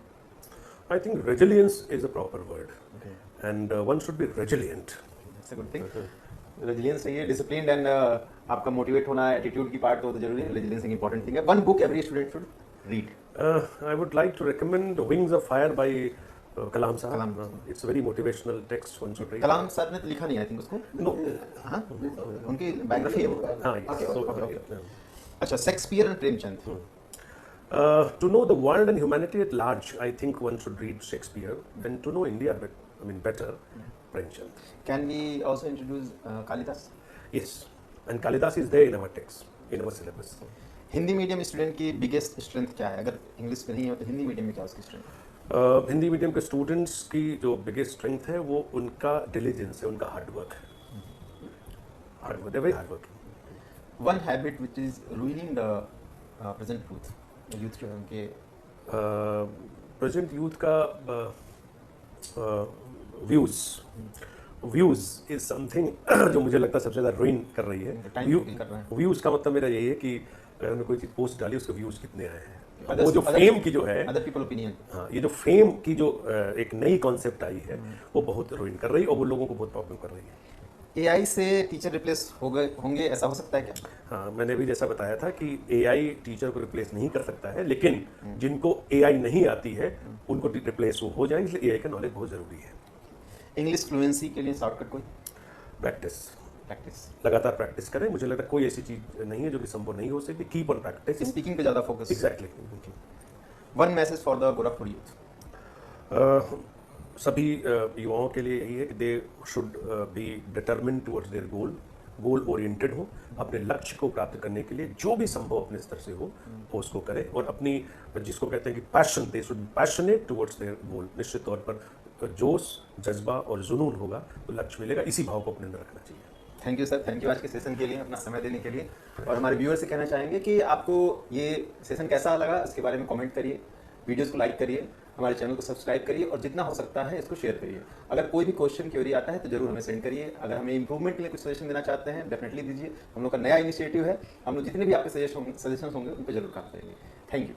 I think resilience is a proper word and one should be resilient. It's a good thing. Resilience चाहिए, discipline and आपका motivate होना, attitude की part तो जरूरी है, resilience एक important thing है। One book every student should read. I would like to recommend Wings of Fire by कलाम साहब, it's very motivational text, one should read. Kalam sir ने तो लिखा नहीं आई थिंक उसको। नो, हाँ, उनकी बायोग्राफी है वो। हाँ, ओके। अच्छा, Shakespeare and Premchand. to know the world and humanity at large, I think one should read Shakespeare, and to know India, better, Premchand. Can we also introduce Kalidas? Yes, and Kalidas is there in our text, in our syllabus. Hindi medium student की biggest strength क्या है? अगर English में नहीं है तो Hindi medium में क्या उसकी स्ट्रेंथ? हिंदी मीडियम के स्टूडेंट्स की जो बिगेस्ट स्ट्रेंथ है वो उनका डिलीजेंस है, उनका हार्डवर्क है। Hard work, they very hard work. One habit which is ruining the present youth जो है उनके प्रेजेंट यूथ का व्यूज इज समथिंग जो मुझे लगता है सबसे ज़्यादा रुइन कर रही है। Time kill कर रहे हैं। व्यूज का मतलब मेरा यही है कि अगर हमने कोई चीज़ पोस्ट डाली उसके व्यूज कितने आए हैं। Others- वो जो others- फेम की जो है, अदर पीपल ओपिनियन। हाँ, ये जो फेम की जो एक नई कॉन्सेप्ट आई है वो बहुत रुइन कर रही है और वो लोगों को बहुत प्रॉब्लम कर रही है। एआई से टीचर रिप्लेस हो गए होंगे, ऐसा हो सकता है क्या? हाँ, मैंने भी जैसा बताया था कि एआई टीचर को रिप्लेस नहीं कर सकता है, लेकिन जिनको एआई नहीं आती है उनको रिप्लेस वो हो जाए, इसलिए एआई का नॉलेज बहुत ज़रूरी है। इंग्लिश फ्लुएंसी के लिए शॉर्टकट कोई? Practice, practice. लगातार प्रैक्टिस करें। मुझे लगता है कोई ऐसी चीज़ नहीं है जो कि संभव नहीं हो सकती। Keep on practice. स्पीकिंग पे ज़्यादा focus. Exactly. One message for the Gorakhpur youth. सभी युवाओं के लिए यही है कि they should be determined towards their goal oriented हो, अपने लक्ष्य को प्राप्त करने के लिए जो भी संभव अपने स्तर से हो वो उसको करें, और अपनी जिसको कहते हैं कि passion, they should passionate towards their गोल। निश्चित तौर पर जोश, जज्बा और जुनून होगा तो लक्ष्य मिलेगा। इसी भाव को अपने अंदर रखना चाहिए। Thank you sir, thank you आज के सेशन के लिए, अपना समय देने के लिए। और हमारे व्यूअर से कहना चाहेंगे कि आपको ये सेशन कैसा लगा इसके बारे में कमेंट करिए, वीडियोस को लाइक करिए, हमारे चैनल को सब्सक्राइब करिए और जितना हो सकता है इसको शेयर करिए। अगर कोई भी क्वेश्चन क्वेरी आता है तो जरूर हमें सेंड करिए। अगर हमें इंप्रूवमेंट के लिए कुछ सजेशन देना चाहते हैं डेफिनेटली दीजिए। हम लोग का नया इनिशिएटिव है, हम लोग जितने भी आपके सजेशन होंगे उन पर जरूर काम करेंगे। Thank you.